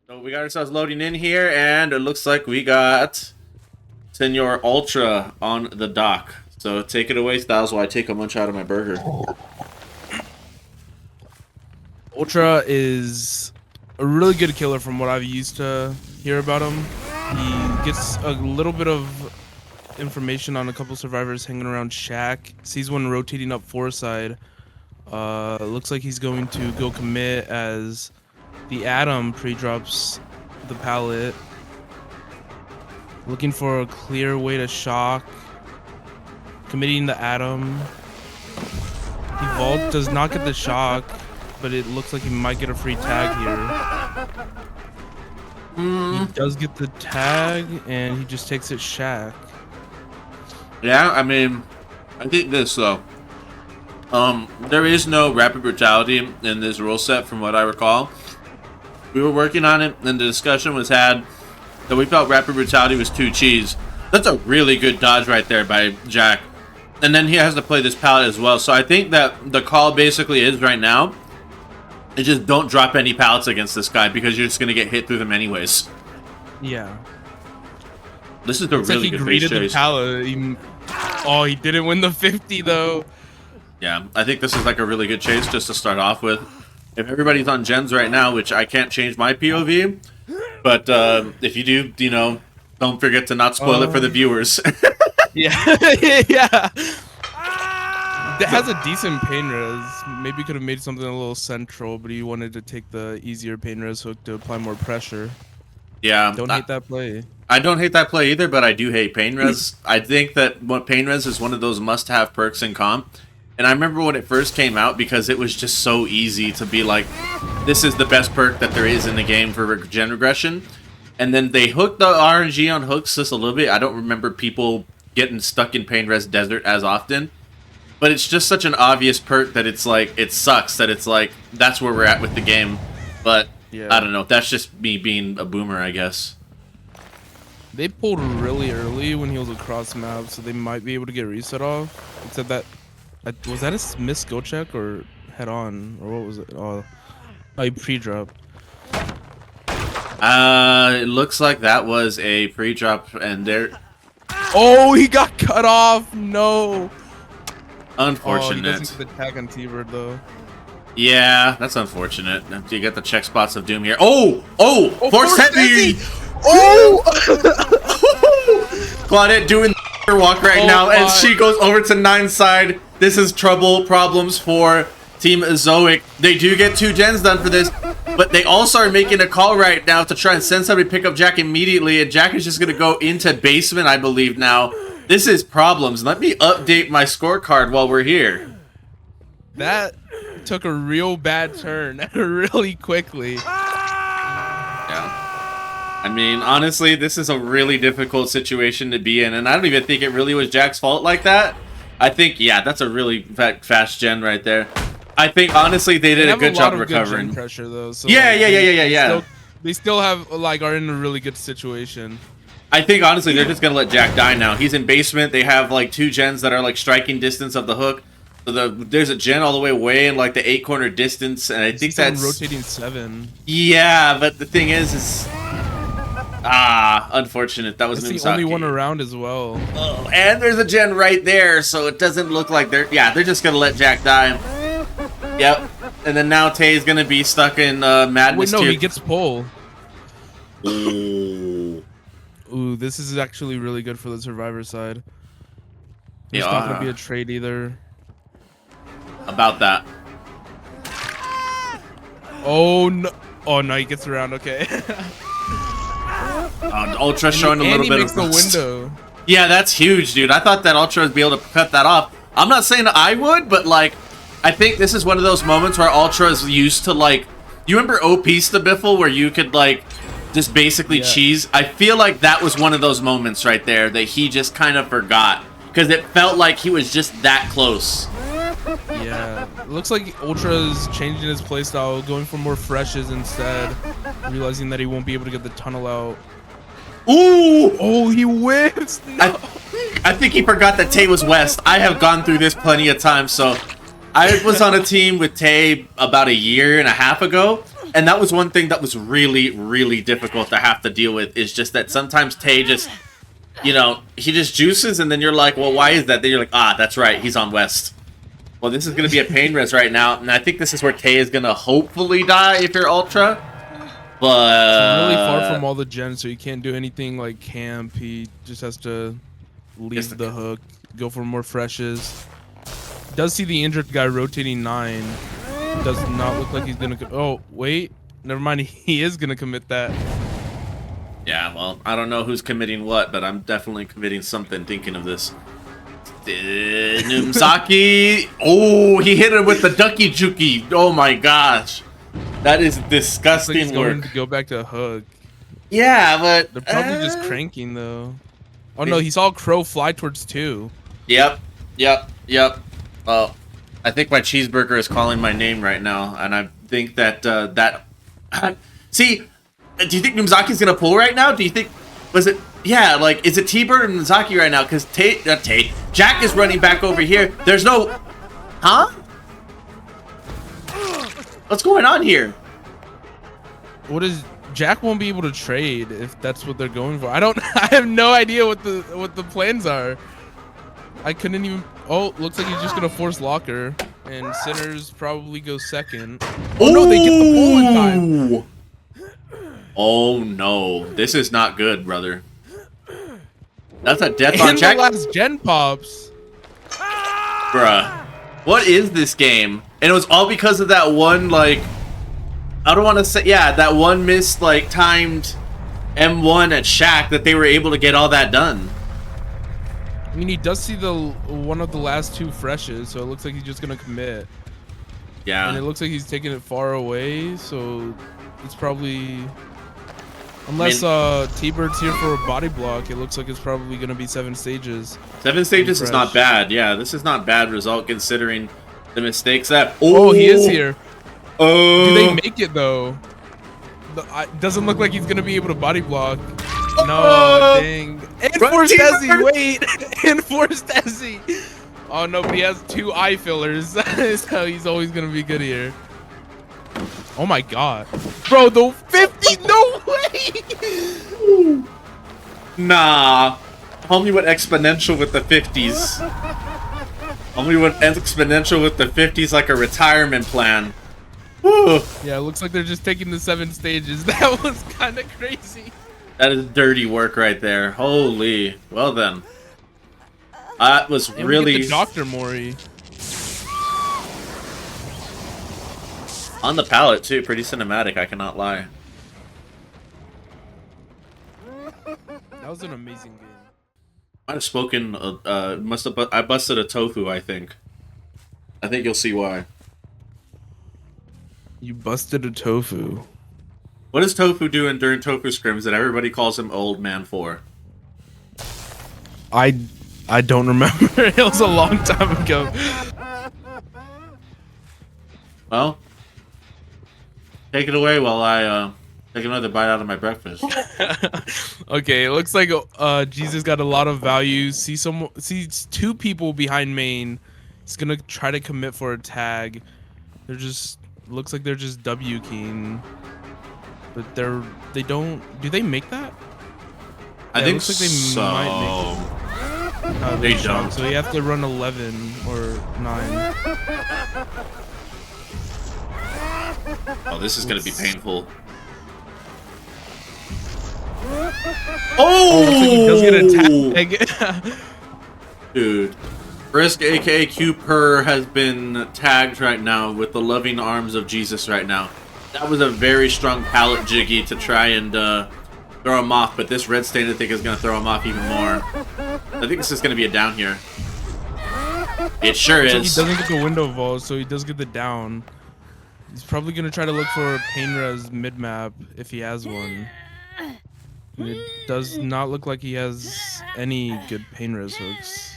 So we got ourselves loading in here, and it looks like we got 𝕊𝕠𝕤𝕟𝕒 on the dock. So take it away, Styles, while I take a munch out of my burger. Ultra is a really good killer from what I've used to hear about him. He gets a little bit of information on a couple survivors hanging around Shack. Sees one rotating up foreside. Looks like he's going to go commit as the Atom pre-drops the pallet. Looking for a clear way to shock. Committing the Atom. He Vault does not get the shock, but it looks like he might get a free tag here. He does get the tag, and he just takes it Shack. Yeah, I mean, I think this, though. There is no rapid brutality in this rule set, from what I recall. We were working on it, and the discussion was had that we felt rapid brutality was too cheese. That's a really good dodge right there by Jack. And then he has to play this pallet as well. So I think that the call basically is right now, is just don't drop any pallets against this guy because you're just going to get hit through them anyways. Yeah. This is a really good base chase. The pallet. He didn't win the 50 though. Yeah, I think this is like a really good chase just to start off with. If everybody's on gens right now, which I can't change my POV, but if you do, you know, don't forget to not spoil it for the viewers. Yeah, yeah. That has a decent pain res. Maybe could have made something a little central, but he wanted to take the easier pain res hook to apply more pressure. Yeah. Don't hate that play. I don't hate that play either, but I do hate pain res. I think that pain res is one of those must-have perks in comp. And I remember when it first came out because it was just so easy to be like, this is the best perk that there is in the game for gen regression. And then they hooked the RNG on hooks just a little bit. I don't remember people getting stuck in pain res desert as often. But it's just such an obvious perk that it's like, it sucks that it's like, that's where we're at with the game. But yeah. I don't know. That's just me being a boomer, I guess. They pulled really early when he was across map, so they might be able to get reset off. Except that, was that a missed skill check or head on? Or what was it? Oh, he pre-drop. It looks like that was a pre-drop and there... Oh, he got cut off! No! Unfortunate. Oh, he doesn't get the tag on T-Bird though. Yeah, that's unfortunate. You get the check spots of doom here. Oh! Force heavy! Oh! Claudette doing the walk right now, and she goes over to 9 side. This is problems for Team Azoic. They do get 2 gens done for this, but they also are making a call right now to try and send somebody to pick up Jack immediately, and Jack is just going to go into basement, I believe, now. This is problems. Let me update my scorecard while we're here. That took a real bad turn really quickly. Yeah. I mean, honestly, this is a really difficult situation to be in, and I don't even think it really was Jack's fault like that. I think, yeah, that's a really fast gen right there. I think, honestly, they did a good job recovering. Good gen pressure, though, so yeah. They still have, like, are in a really good situation. I think, honestly, they're just going to let Jack die now. He's in basement. They have, like, 2 gens that are, like, striking distance of the hook. So there's a gen all the way in, like, the 8-corner distance, and I think that's... rotating 7. Yeah, but the thing is... unfortunate. That was the only one around as well. Oh, and there's a gen right there, so it doesn't look like they're just gonna let Jack die. Yep. And then now Tay's gonna be stuck in madness. Wait, no, he gets pull. Ooh, this is actually really good for the survivor side. It's yeah. not gonna be a trade either. About that. Oh no! Oh no, he gets around. Okay. Ultra showing a little bit of the window. Yeah, that's huge, dude. I thought that Ultra would be able to cut that off. I'm not saying I would, but like, I think this is one of those moments where Ultra is used to, like, you remember OP Stabiffle where you could like just basically cheese? I feel like that was one of those moments right there that he just kind of forgot because it felt like he was just that close. Yeah, it looks like Ultra's changing his playstyle, going for more freshes instead, realizing that he won't be able to get the tunnel out. Ooh! Oh, he whips! No. I think he forgot that Tay was West. I have gone through this plenty of times, so I was on a team with Tay about 1.5 years ago, And that was one thing that was really, really difficult to have to deal with, is just that sometimes Tay just, you know, he just juices, and then you're like, well, why is that? Then you're like, ah, that's right, he's on West. Well, this is going to be a pain res right now, and I think this is where Tay is going to hopefully die if you're Ultra. But... It's really far from all the gens, so you can't do anything like camp. He just has to leave the hook, go for more freshes. Does see the injured guy rotating 9. Does not look like he's going to... Oh, wait. Never mind, he is going to commit that. Yeah, well, I don't know who's committing what, but I'm definitely committing something thinking of this. 𝕂𝕒𝕤𝕒𝕤𝕒𝕤. Oh, he hit it with the ducky juki. Oh my gosh. That is disgusting he's going work. to go back to hook. Yeah, but... They're probably just cranking, though. Oh, no, he saw Crow fly towards 2. Yep. Oh, I think my cheeseburger is calling my name right now, and I think that, see, do you think 𝕂𝕒𝕤𝕒𝕤𝕒 is going to pull right now? Do you think... Was it... Yeah, like, is it T-Bird and 𝕂𝕒𝕤𝕒𝕤 right now? Because Jack is running back over here. There's no... Huh? What's going on here? What is... Jack won't be able to trade if that's what they're going for. I have no idea what the plans are. I couldn't even... Oh, looks like he's just going to force locker. And Sinners probably go second. Oh, no, they get the pull in time. Oh, no. This is not good, brother. That's a death on Jack. And the last gen pops. Bruh. What is this game? And it was all because of that one, like... I don't want to say... Yeah, that one missed, like, timed M1 at Shaq that they were able to get all that done. I mean, he does see one of the last 2 freshes, so it looks like he's just going to commit. Yeah. And it looks like he's taking it far away, so it's probably... Unless T-Bird's here for a body block, it looks like it's probably going to be 7 stages. 7 stages is not bad. Yeah, this is not bad result considering the mistakes that... Oh, he is here. Do they make it, though? Doesn't look like he's going to be able to body block. No, dang. Enforced Desi, wait. Enforced Desi. Oh, no, but he has 2 eye fillers. That's how he's always going to be good here. Oh my god. Bro, the 50, no way! Nah. Homie went exponential with the 50s. Homie went exponential with the 50s like a retirement plan. Whew. Yeah, it looks like they're just taking the 7 stages. That was kind of crazy. That is dirty work right there. Holy. Well then. That was and really... We get the Dr. Mori. On the palette too, pretty cinematic, I cannot lie. That was an amazing game. Might have spoken, I busted a tofu, I think. I think you'll see why. You busted a tofu. What is Tofu doing during Tofu scrims that everybody calls him Old Man for? I don't remember. It was a long time ago. Well, take it away while I take another bite out of my breakfast. Okay, it looks like Jesus got a lot of value. Sees 2 people behind main. He's gonna try to commit for a tag. They're just looks like they're just W keying. But they don't... Do they make that? I think looks like they so. Might make it. They don't. So you have to run 11 or 9. Oh, this is going to be painful. Oh! He does get a tag. Dude. Brisk aka 𝕂𝕒𝕤𝕒𝕤 has been tagged right now with the loving arms of Jesus right now. That was a very strong pallet jiggy to try and throw him off, but this red stain I think is going to throw him off even more. I think this is going to be a down here. It sure is. He doesn't get the window vault, so he does get the down. He's probably going to try to look for a pain res mid-map if he has one. And it does not look like he has any good pain res hooks.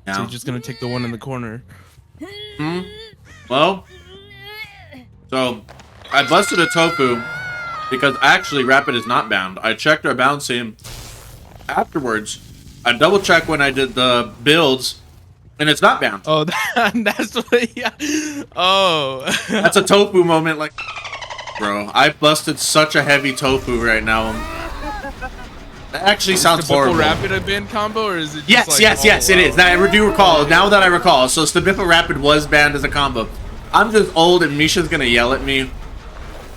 No. So he's just going to take the one in the corner. Well, so I busted a tofu because actually Rapid is not bound. I checked our bouncing afterwards. I double checked when I did the builds and it's not bound. Oh, that's what, yeah. Oh. That's a tofu moment, like. bro. I busted such a heavy tofu right now. That actually sounds horrible. Rapid a banned combo, or is it just yes, it is. Now, I do recall. Now that I recall. So Stabippa Rapid was banned as a combo. I'm just old and Misha's gonna yell at me.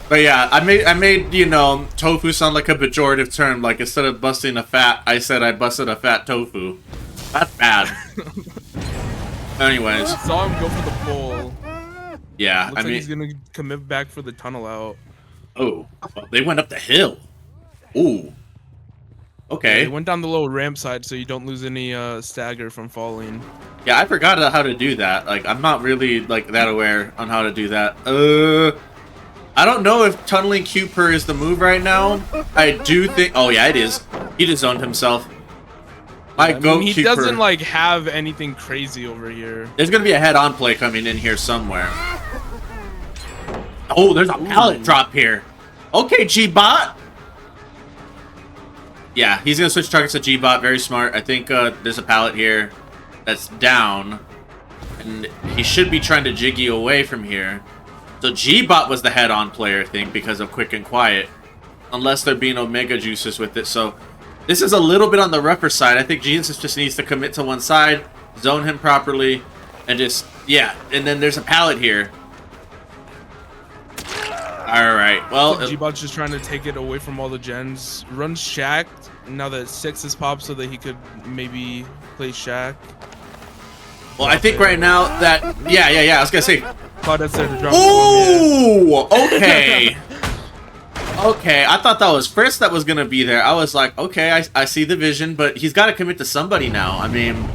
But yeah, I made, you know, tofu sound like a pejorative term. Like, instead of busting a fat, I said I busted a fat tofu. That's bad. Anyways. I saw him go for the pull. Yeah, Looks like he's gonna commit back for the tunnel out. Oh, they went up the hill. Ooh. Okay. Yeah, they went down the little ramp side so you don't lose any stagger from falling. Yeah, I forgot how to do that. Like, I'm not really, like, that aware on how to do that. I don't know if tunneling 𝕊𝕐𝕤 is the move right now. I do think... Oh, yeah, it is. He just zoned himself. He doesn't, like, have anything crazy over here. There's going to be a head-on play coming in here somewhere. Oh, there's a pallet drop here. Okay, G-Bot. Yeah, he's going to switch targets to G-Bot. Very smart. I think there's a pallet here that's down. And he should be trying to jiggy away from here. So G-Bot was the head-on player, I think, because of Quick and Quiet. Unless they're being Omega Juices with it. So this is a little bit on the rougher side. I think Jesus just needs to commit to one side, zone him properly, and just, yeah. And then there's a pallet here. Alright, well... G-Bot's just trying to take it away from all the gens. Runs Shaq, now that Six is popped so that he could maybe play Shaq. Well, I think right now that... Yeah, I was gonna say... Claudette's there to drop. Ooh! Okay. Okay, I thought that was first that was gonna be there. I was like, okay, I see the vision, but he's got to commit to somebody now. I mean,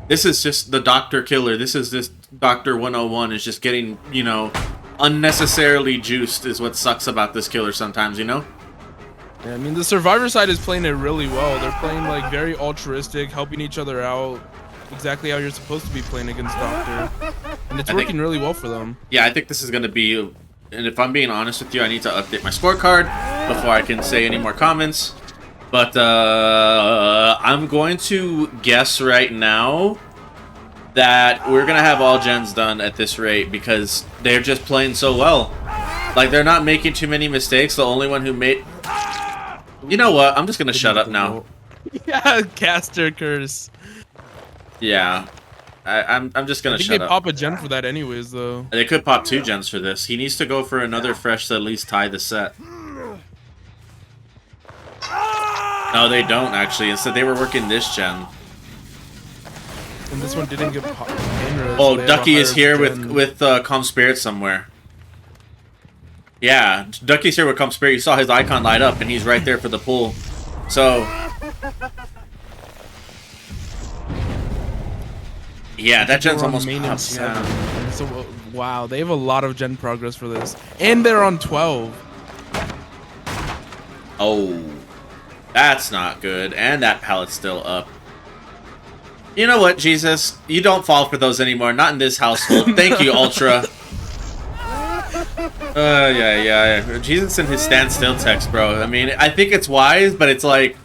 this is just the Doctor Killer. This Doctor 101 is just getting, you know, unnecessarily juiced is what sucks about this killer sometimes, you know? Yeah, I mean, the Survivor side is playing it really well. They're playing, like, very altruistic, helping each other out. Exactly how you're supposed to be playing against Doctor. And it's working really well for them. Yeah, I think this is going to be... And if I'm being honest with you, I need to update my scorecard before I can say any more comments. But I'm going to guess right now that we're going to have all gens done at this rate because they're just playing so well. Like, they're not making too many mistakes. The only one who made... You know what? I'm just going to shut up now. Yeah, caster curse. Yeah. I'm just gonna shut up. They pop a gen for that anyways, though. They could pop 2 gens for this. He needs to go for another fresh to at least tie the set. No, they don't, actually. Instead, they were working this gen. And this one didn't get popped. Oh, Ducky is here with Calm Spirit somewhere. Yeah, Ducky's here with Calm Spirit. You saw his icon light up, and he's right there for the pull. So... Yeah, that gen's almost popped. Yeah. So, wow, they have a lot of gen progress for this. And they're on 12. Oh, that's not good. And that pallet's still up. You know what, Jesus? You don't fall for those anymore. Not in this household. Thank you, Ultra. Yeah. Jesus and his standstill text, bro. I mean, I think it's wise, but it's like...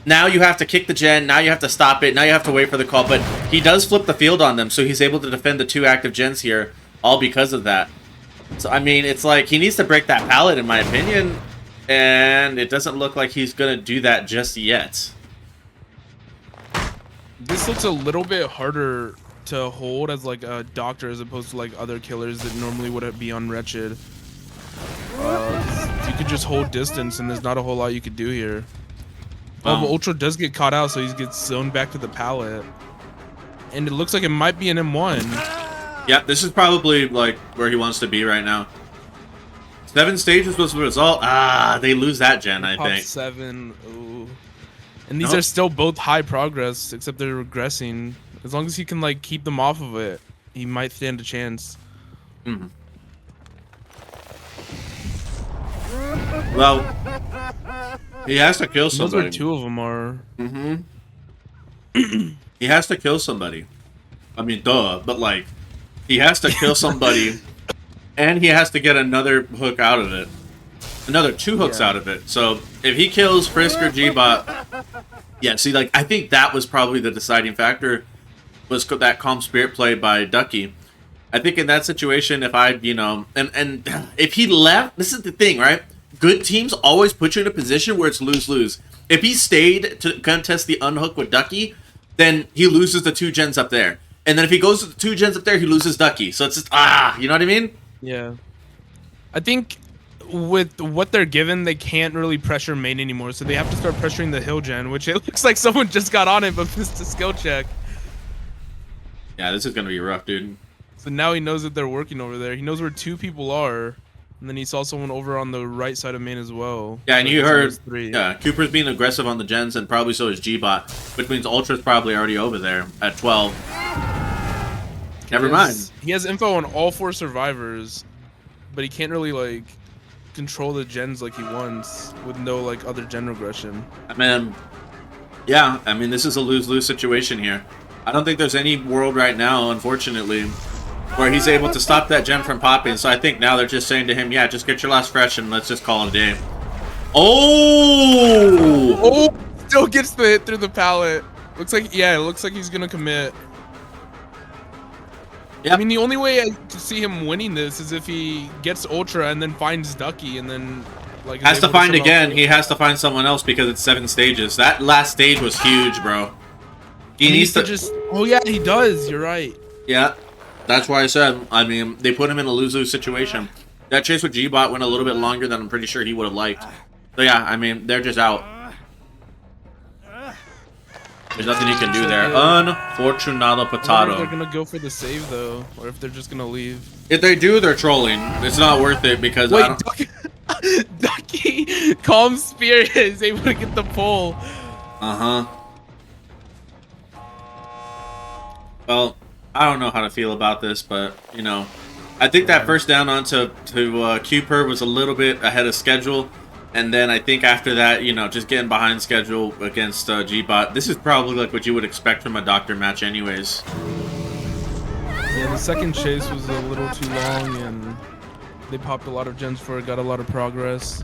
Now you have to kick the gen, now you have to stop it, now you have to wait for the call, but he does flip the field on them, so he's able to defend the 2 active gens here, all because of that. So, I mean, it's like, he needs to break that pallet, in my opinion, and it doesn't look like he's going to do that just yet. This looks a little bit harder to hold as, like, a Doctor as opposed to, like, other killers that normally would be on Wretched. You could just hold distance, and there's not a whole lot you could do here. Oh, but Ultra does get caught out, so he gets zoned back to the pallet. And it looks like it might be an M1. Yeah, this is probably, like, where he wants to be right now. 7 stages was the result. Ah, they lose that gen, I think. 7. Ooh. And these are still both high progress, except they're regressing. As long as he can, like, keep them off of it, he might stand a chance. Mm-hmm. Well... He has to kill somebody. Those are 2 of them are. Mm-hmm. He has to kill somebody. I mean, duh, but like, he has to kill somebody, and he has to get another hook out of it. Another 2 hooks out of it. So, if he kills Frisk or G-Bot... Yeah, see, like, I think that was probably the deciding factor, was that Calm Spirit play by Ducky. I think in that situation, if I, you know, and if he left, this is the thing, right? Good teams always put you in a position where it's lose-lose. If he stayed to contest the unhook with Ducky, then he loses the 2 gens up there. And then if he goes to the 2 gens up there, he loses Ducky. So it's just, you know what I mean? Yeah. I think with what they're given, they can't really pressure main anymore. So they have to start pressuring the hill gen, which it looks like someone just got on it but missed a skill check. Yeah, this is going to be rough, dude. So now he knows that they're working over there. He knows where 2 people are. And then he saw someone over on the right side of main as well. Yeah, and so you heard, 3. yeah, Cooper's being aggressive on the gens, and probably so is G-Bot, which means Ultra's probably already over there at 12. Never mind. He has info on all 4 survivors, but he can't really, like, control the gens like he wants with no, like, other gen regression. I mean, yeah, I mean, this is a lose-lose situation here. I don't think there's any world right now, unfortunately, where he's able to stop that gem from popping. So I think now they're just saying to him, yeah, just get your last fresh and let's just call it a day. Oh! Still gets the hit through the pallet. Looks like, yeah, it looks like he's gonna commit. Yep. I mean, the only way to see him winning this is if he gets Ultra and then finds Ducky and then, like, has to find again. He has to find someone else because it's 7 stages. That last stage was huge, bro. He needs to just. Oh yeah, he does. You're right. Yeah. That's why I said, I mean, they put him in a lose-lose situation. That chase with G-Bot went a little bit longer than I'm pretty sure he would have liked. So yeah, I mean, they're just out. There's nothing you can do there. Unfortunado potato. They're gonna go for the save though, or if they're just gonna leave. If they do, they're trolling. It's not worth it because wait, Ducky, Calm Spirit is able to get the pull. Well, I don't know how to feel about this, but you know, I think that first down onto Cooper was a little bit ahead of schedule, and then I think after that, you know, just getting behind schedule against G-Bot. This is probably like what you would expect from a doctor match, anyways. Yeah, the second chase was a little too long, and they popped a lot of gens for it, got a lot of progress.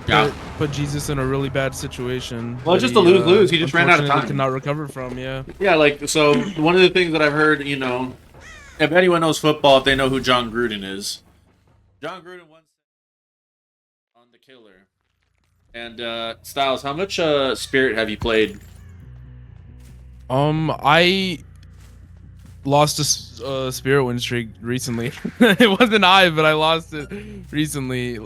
Yeah. Put Jesus in a really bad situation. Well, just a lose-lose. He just ran out of time. Cannot recover from, yeah. Yeah, like, so one of the things that I've heard, you know, if anyone knows football, if they know who John Gruden is. John Gruden once on the killer. And, Styles, how much Spirit have you played? I lost a Spirit win streak recently. It wasn't but I lost it recently.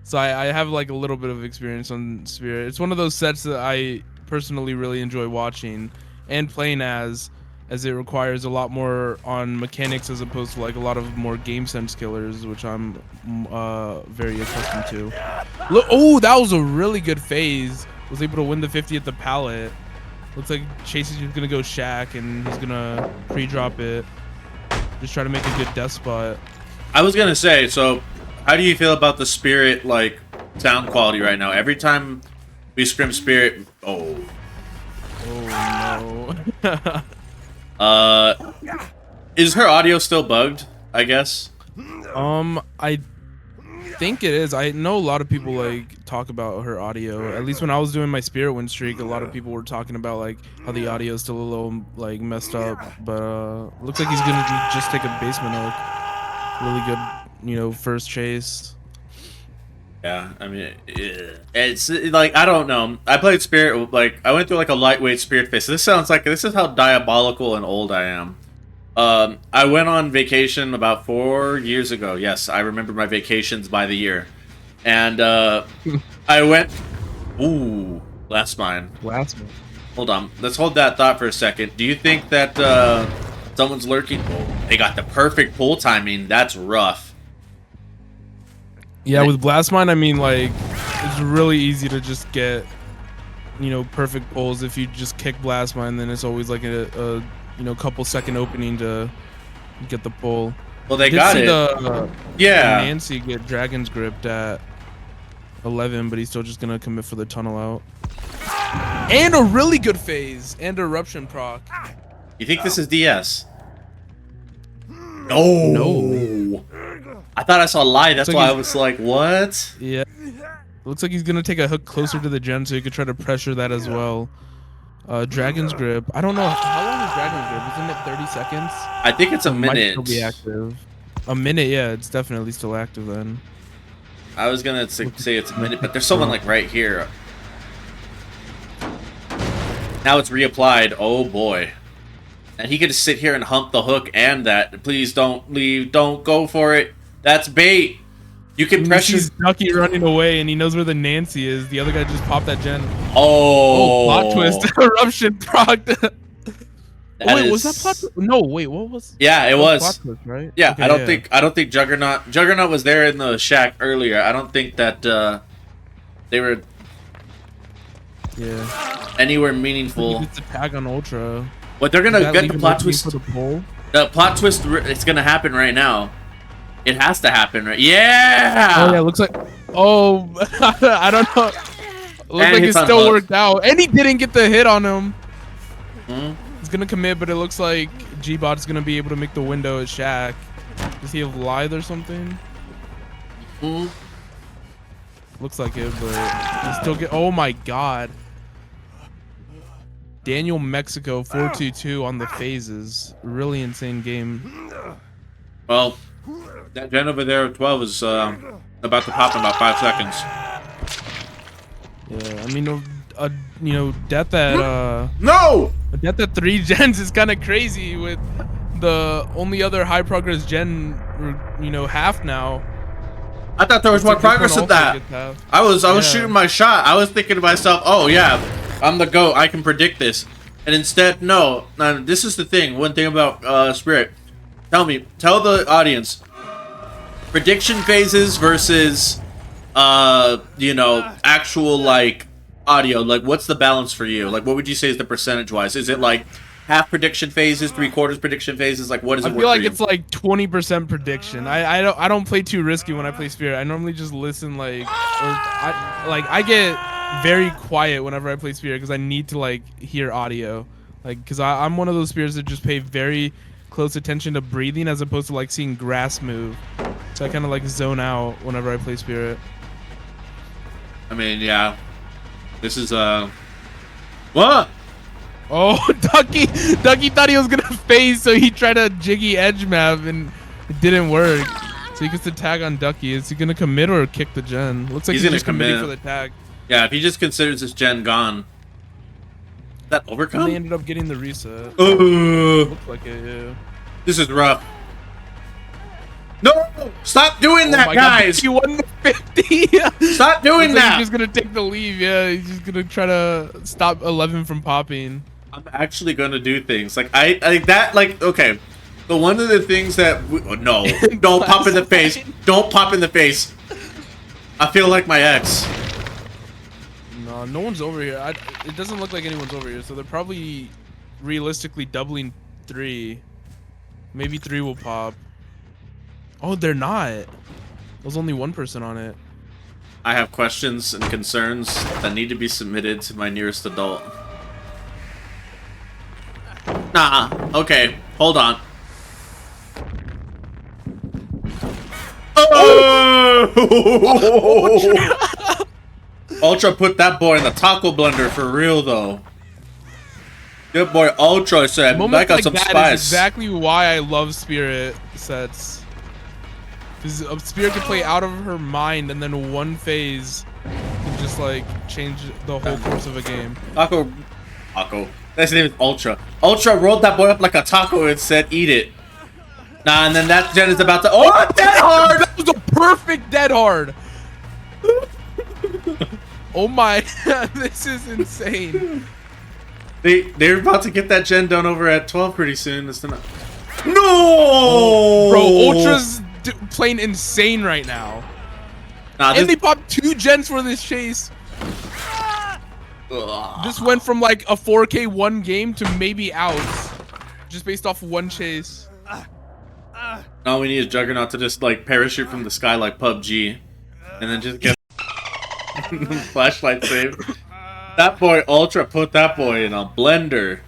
So I have like a little bit of experience on Spirit. It's one of those sets that I personally really enjoy watching and playing as it requires a lot more on mechanics as opposed to like a lot of more game sense killers, which I'm very accustomed to. Look, oh, that was a really good phase. Was able to win the 50 at the pallet. Looks like Chase is gonna go Shack and he's gonna pre-drop it. Just try to make a good death spot. I was gonna say, so how do you feel about the Spirit, like, sound quality right now? Every time we scrim Spirit... Oh no. Is her audio still bugged, I guess? I think it is. I know a lot of people, like, talk about her audio. At least when I was doing my Spirit win streak, a lot of people were talking about, like, how the audio is still a little, like, messed up. But, looks like he's gonna just take a basement hook. Really good, you know, first chase. Yeah, I mean, it's like, I don't know. I played Spirit, like, I went through like a lightweight Spirit phase. This sounds like, this is how diabolical and old I am. I went on vacation about 4 years ago. Yes, I remember my vacations by the year. And I went, ooh, last mine. Hold on, let's hold that thought for a second. Do you think that someone's lurking? Oh, they got the perfect pull timing. That's rough. Yeah, with Blast Mine, I mean, like, it's really easy to just get, you know, perfect pulls. If you just kick Blast Mine, then it's always like a you know, couple second opening to get the pull. Well, they got it. Yeah. Nancy get Dragon's Gripped at 11, but he's still just gonna commit for the tunnel out. And a really good phase and eruption proc. You think this is DS? No. I thought I saw light. That's why I was like, what? Yeah. Looks like he's gonna take a hook closer to the gen so he could try to pressure that as well. Dragon's Grip. I don't know how long is seconds there. Wasn't it 30 seconds? I think it's a Might minute. still be active. A minute, yeah, it's definitely still active then. I was gonna say it's a minute, but there's someone like right here. Now it's reapplied. Oh boy. And he could just sit here and hump the hook and that. Please don't leave. Don't go for it. That's bait. You can pressure. He's Ducky running away, and he knows where the Nancy is. The other guy just popped that gen. Oh, plot twist. Eruption proc. Wait, was that plot twist? No, wait, what was? Yeah, it was. Plot twist, right? Yeah, Okay, I don't think Juggernaut was there in the shack earlier. I don't think that they were anywhere meaningful. It's a tag on Ultra. But they're gonna get the plot twist. For the poll? The plot twist, it's gonna happen right now. It has to happen, right? Yeah! Oh, yeah, looks like... Oh, I don't know. Looks like it still worked out. And he didn't get the hit on him. He's gonna commit, but it looks like G-Bot's gonna be able to make the window at Shack. Does he have Lithe or something? Looks like it, but he still get... Oh, my God. Daniel Mexico 422 on the phases. Really insane game. Well, that gen over there at 12 is about to pop in about 5 seconds. Yeah, I mean, you know, death at a death at 3 gens is kind of crazy with the only other high progress gen, you know, half now. I thought there was more progress with that. I was shooting my shot. I was thinking to myself, oh yeah, I'm the GOAT. I can predict this. And instead, no. Now, this is the thing. One thing about Spirit. Tell the audience. Prediction phases versus, you know, actual, like, audio. Like, what's the balance for you? Like, what would you say is the percentage-wise? Is it, like, half prediction phases, 3/4 prediction phases? Like, what does it work for you? I feel like it's, like, 20% prediction. I don't play too risky when I play Spirit. I normally just listen, like, I get very quiet whenever I play Spirit because I need to, like, hear audio. Like, because I'm one of those Spirits that just pay very close attention to breathing as opposed to, like, seeing grass move. So I kind of, like, zone out whenever I play Spirit. I mean, yeah. This is, what? Oh, Ducky thought he was going to phase, so he tried a jiggy edge map, and it didn't work. So he gets the tag on Ducky. Is he going to commit or kick the gen? Looks like he's just committing for the tag. Yeah, if he just considers this gen gone. Is that overcome? And they ended up getting the reset. Looks like it, yeah. This is rough. No! Stop doing that, guys! He won the 50! Stop doing that! He's just gonna take the leave, yeah. He's just gonna try to stop 11 from popping. I'm actually gonna do things. Like, okay. But one of the things that... no. Don't pop in the face. Don't pop in the face. I feel like my ex. No, no one's over here. It doesn't look like anyone's over here, so they're probably realistically doubling 3. Maybe 3 will pop. Oh, they're not. There's only one person on it. I have questions and concerns that need to be submitted to my nearest adult. Nah, okay, hold on. Oh! Ultra put that boy in the taco blender for real, though. Good boy, Ultra said, I got some spice. Is exactly why I love Spirit sets. Because Spirit can play out of her mind, and then one phase can just, like, change the whole course of a game. Taco. That's name is Ultra. Ultra rolled that boy up like a taco and said, eat it. Nah, and then that gen is about to... Oh, dead hard! That was a perfect dead hard! Oh my... This is insane. They're about to get that gen done over at 12 pretty soon. It's not... No! Oh, bro, Ultra's playing insane right now. And they popped 2 gens for this chase. This went from like a 4K 1 game to maybe outs, just based off one chase. All we need is Juggernaut to just like parachute from the sky like PUBG, and then just get flashlight save. That boy Ultra put that boy in a blender.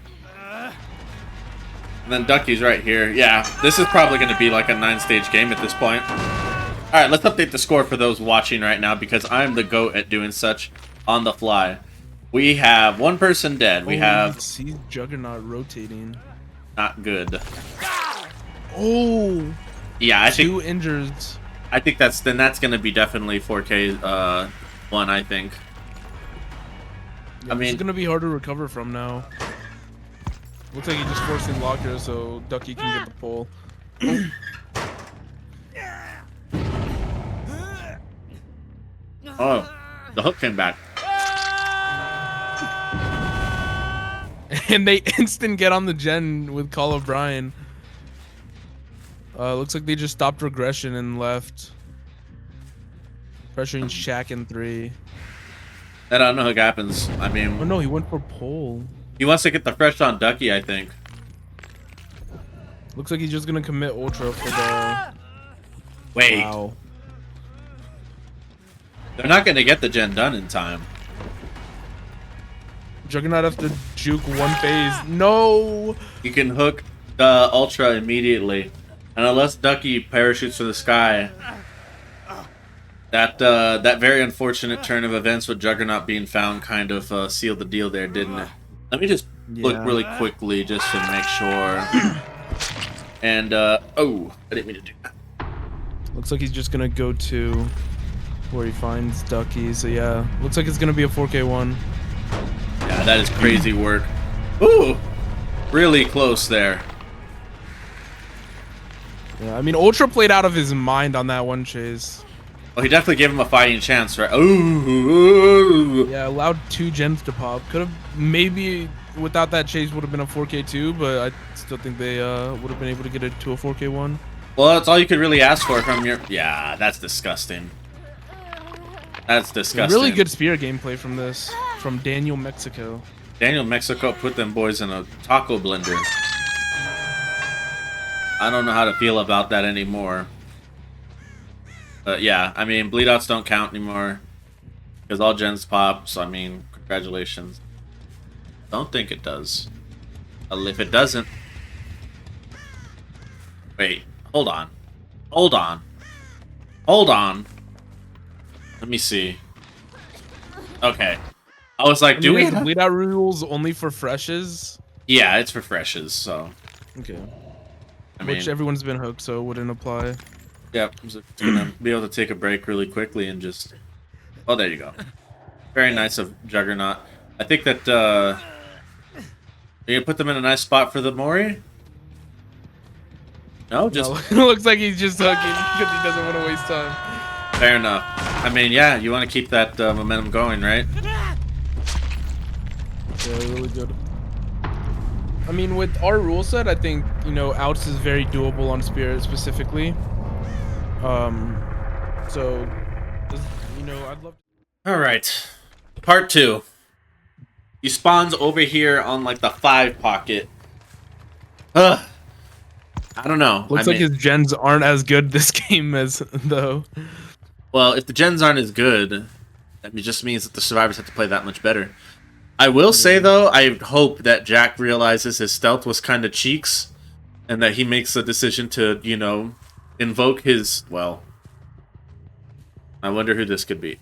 And then Ducky's right here. Yeah, this is probably going to be like a 9-stage game at this point. Alright, let's update the score for those watching right now because I'm the GOAT at doing such on the fly. We have one person dead. We have... See Juggernaut rotating. not good. Oh, Yeah, I two think injures. that's gonna be definitely 4K one. I think. Yeah, I mean, it's gonna be hard to recover from now. Looks like he just forced in locker so Ducky can get the pull. Oh, the hook came back. And they instant get on the gen with Call of Brian. Looks like they just stopped regression and left. Pressuring Shaq in 3. I don't know what happens. I mean, Oh no, he went for pull. he wants to get the fresh on Ducky, I think. Looks like he's just gonna commit ultra for the. Wait, Wow. they're not gonna get the gen done in time. Juggernaut have to juke one phase. No. You can hook the Ultra immediately, and unless Ducky parachutes to the sky, that very unfortunate turn of events with Juggernaut being found kind of sealed the deal there, didn't it? Let me just look really quickly just to make sure. And oh, I didn't mean to do that. Looks like he's just gonna go to where he finds Ducky. So yeah, looks like it's gonna be a 4K1. Yeah, that is crazy work. Ooh, really close there. Yeah, I mean Ultra played out of his mind on that one chase. Well, he definitely gave him a fighting chance, right? Ooh. Yeah, allowed 2 gens to pop. Could have maybe without that chase would have been a 4K2, but I still think they would have been able to get it to a 4K1. Well, that's all you could really ask for from your. Yeah, that's disgusting. That's disgusting. Really good spear gameplay from this, from Daniel Mexico. Daniel Mexico put them boys in a taco blender. I don't know how to feel about that anymore. But yeah, I mean, bleed outs don't count anymore. Because all gens pop, so I mean, congratulations. Don't think it does. Well, if it doesn't... Wait, hold on. Hold on. Hold on. Let me see. Okay. I was like, do we have bleed out rules only for freshes? Yeah, it's for freshes, so... Okay. I mean, which everyone's been hooked, so it wouldn't apply. Yep, I'm just gonna be able to take a break really quickly and just... Oh, there you go. Very nice of Juggernaut. I think that, you gonna put them in a nice spot for the Mori? No, just... No, it looks like he's just hooking because he doesn't want to waste time. Fair enough. I mean, yeah, you want to keep that momentum going, right? Yeah, really good. I mean, with our rule set, I think, you know, outs is very doable on Spirit specifically. So, you know, I'd love to... Alright. Part 2. He spawns over here on, like, the 5 pocket. Ugh. I don't know. Looks like his gens aren't as good this game as, though. Well, if the gens aren't as good, that just means that the survivors have to play that much better. I will say, though, I hope that Jack realizes his stealth was kind of cheeks, and that he makes the decision to, you know, invoke his... Well, I wonder who this could be.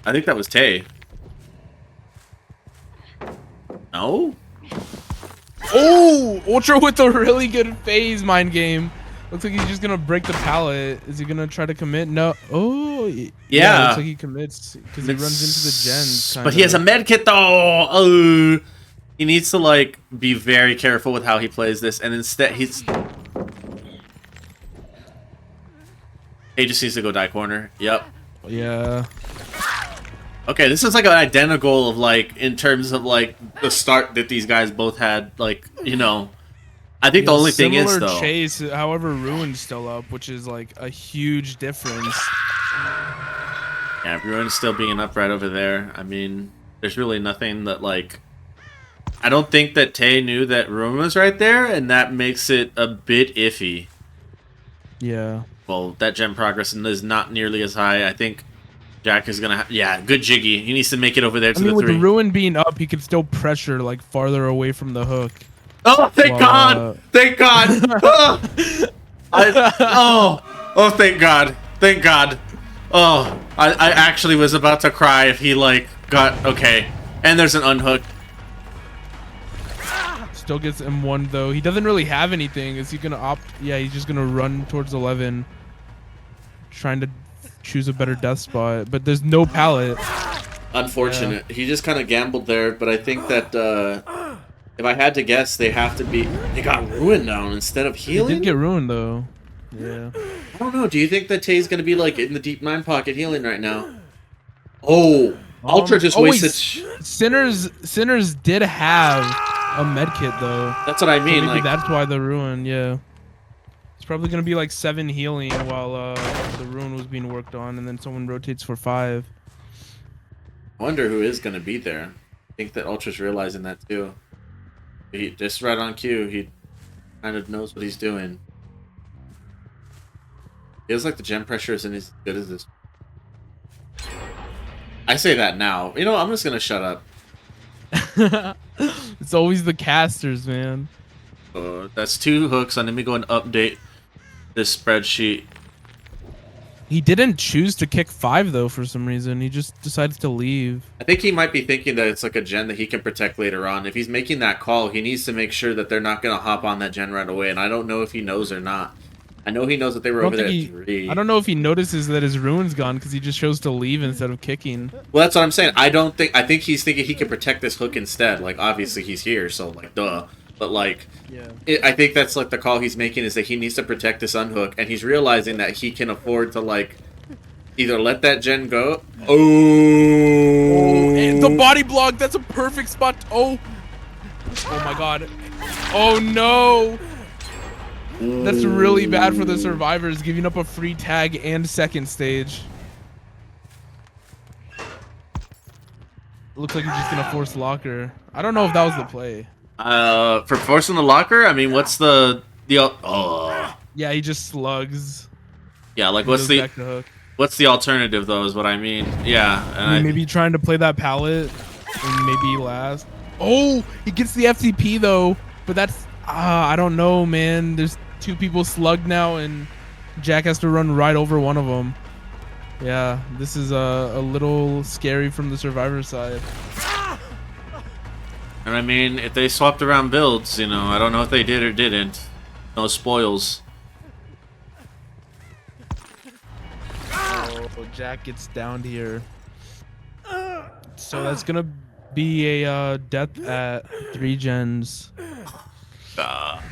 I think that was Tay. No? Oh! Ultra with a really good phase mind game. Looks like he's just gonna break the pallet. Is he gonna try to commit? No. Oh, yeah. Looks like he commits because he runs into the gens. But he has a med kit though. Oh, he needs to like be very careful with how he plays this, and instead he's. He just needs to go die corner. Yep. Yeah. Okay, this is like an identical of like in terms of like the start that these guys both had. Like, you know. I think the only thing is, though... chase, however, Ruin's still up, which is, like, a huge difference. Yeah, Ruin's still being up right over there. I mean, there's really nothing that, like... I don't think that Tay knew that Ruin was right there, and that makes it a bit iffy. Yeah. Well, that gem progress is not nearly as high. I think Jack is gonna... Yeah, good Jiggy. He needs to make it over there to the 3. With the Ruin being up, he can still pressure, like, farther away from the hook. Oh, thank God! Thank God! Oh, thank God! Thank God! Oh, I actually was about to cry if he like got okay. And there's an unhook. still gets M1 though. He doesn't really have anything. Is he gonna opt? Yeah, he's just gonna run towards 11, trying to choose a better death spot. But there's no pallet. Unfortunate. Yeah. He just kind of gambled there, but I think that if I had to guess, they have to be. They got ruined down instead of healing. They did get ruined though. Yeah. I don't know. Do you think that Tay's gonna be like in the deep 9 pocket healing right now? Oh, Ultra just wasted. Sinners did have a med kit though. That's what I mean. So maybe like that's why the ruin. Yeah. It's probably gonna be like 7 healing while the ruin was being worked on, and then someone rotates for 5. I wonder who is gonna be there. I think that Ultra's realizing that too. He just right on cue. He kind of knows what he's doing. Feels like the gem pressure isn't as good as this. I say that now. You know, I'm just gonna shut up. It's always the casters, man. That's 2 hooks. Let me go and update this spreadsheet. He didn't choose to kick 5 though for some reason. He just decided to leave. I think he might be thinking that it's like a gen that he can protect later on. If he's making that call, he needs to make sure that they're not gonna hop on that gen right away. And I don't know if he knows or not. I know he knows that they were over there at 3. I don't know if he notices that his ruin's gone because he just chose to leave instead of kicking. Well, that's what I'm saying. I think he's thinking he can protect this hook instead. Like, obviously he's here, so like, duh. But like, yeah. I think that's like the call he's making is that he needs to protect this unhook, and he's realizing that he can afford to like either let that gen go. Oh, and the body block. That's a perfect spot. Oh my god. Oh no. That's really bad for the survivors, giving up a free tag and second stage. Looks like he's just gonna force locker. I don't know if that was the play. For forcing the locker, I mean, what's the oh? Yeah, he just slugs. Yeah, like what's the alternative though? Is what I mean. Yeah, and maybe trying to play that pallet and maybe last. Oh, he gets the FTP though, but that's I don't know, man. There's 2 people slugged now, and Jack has to run right over one of them. Yeah, this is a little scary from the survivor side. And I mean, if they swapped around builds, you know, I don't know if they did or didn't. No spoils. Oh, Jack gets downed here. So that's gonna be a death at 3 gens.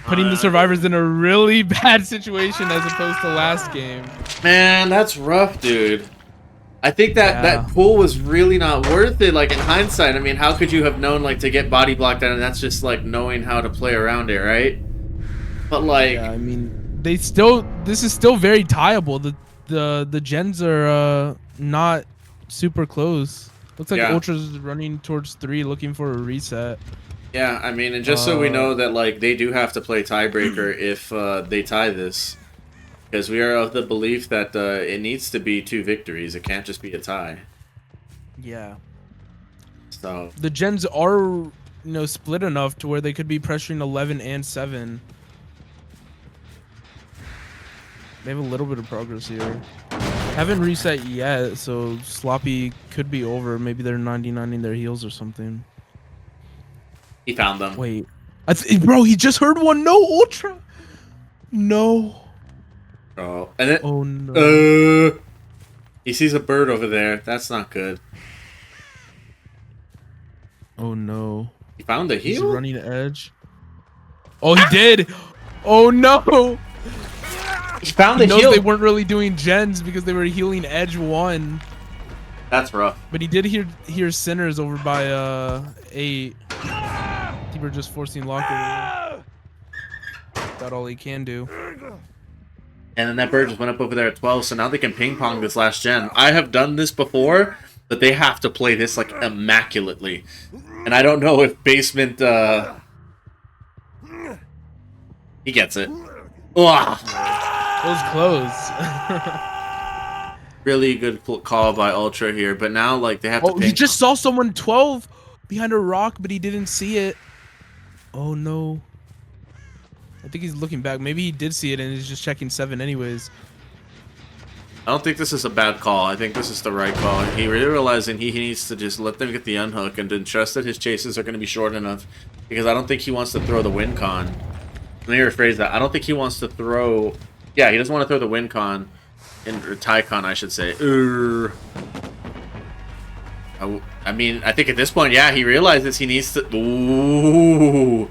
Putting the survivors in a really bad situation as opposed to last game. Man, that's rough, dude. I think that pool was really not worth it. Like in hindsight, I mean, how could you have known like to get body blocked out? And that's just like knowing how to play around it, right? But like, yeah, I mean, this is still very tieable. The gens are not super close. Looks like Ultra's running towards 3, looking for a reset. Yeah, I mean, and just so we know that, like, they do have to play tiebreaker if they tie this. Because we are of the belief that it needs to be 2 victories. It can't just be a tie. Yeah. So the gens are, split enough to where they could be pressuring 11 and 7. They have a little bit of progress here. Haven't reset yet, so sloppy could be over. Maybe they're 99ing their heals or something. He found them. Wait. Bro, he just heard one. No, Ultra. No. Oh, and it, oh no. He sees a bird over there. That's not good. Oh no. He found the heal? He's running edge. Oh, he did. Oh no. He found the heal. They weren't really doing gens because they were healing edge 1. That's rough. But he did hear Sinners over by 8. We're just forcing locker. That's all he can do. And then that bird just went up over there at 12, so now they can ping pong this last gen. I have done this before, but they have to play this like immaculately. And I don't know if basement he gets it. Ugh. It was close. Really good call by Ultra here, but now like they have to ping he just saw someone 12 behind a rock, but he didn't see it. Oh no. I think he's looking back. Maybe he did see it and he's just checking 7 anyways. I don't think this is a bad call. I think this is the right call. He realizing he needs to just let them get the unhook and then trust that his chases are going to be short enough. Because I don't think he wants to throw the win con. Let me rephrase that. I don't think he wants to throw... Yeah, he doesn't want to throw the win con. Or tie con, I should say. I mean, I think at this point, yeah, he realizes he needs to... Ooh.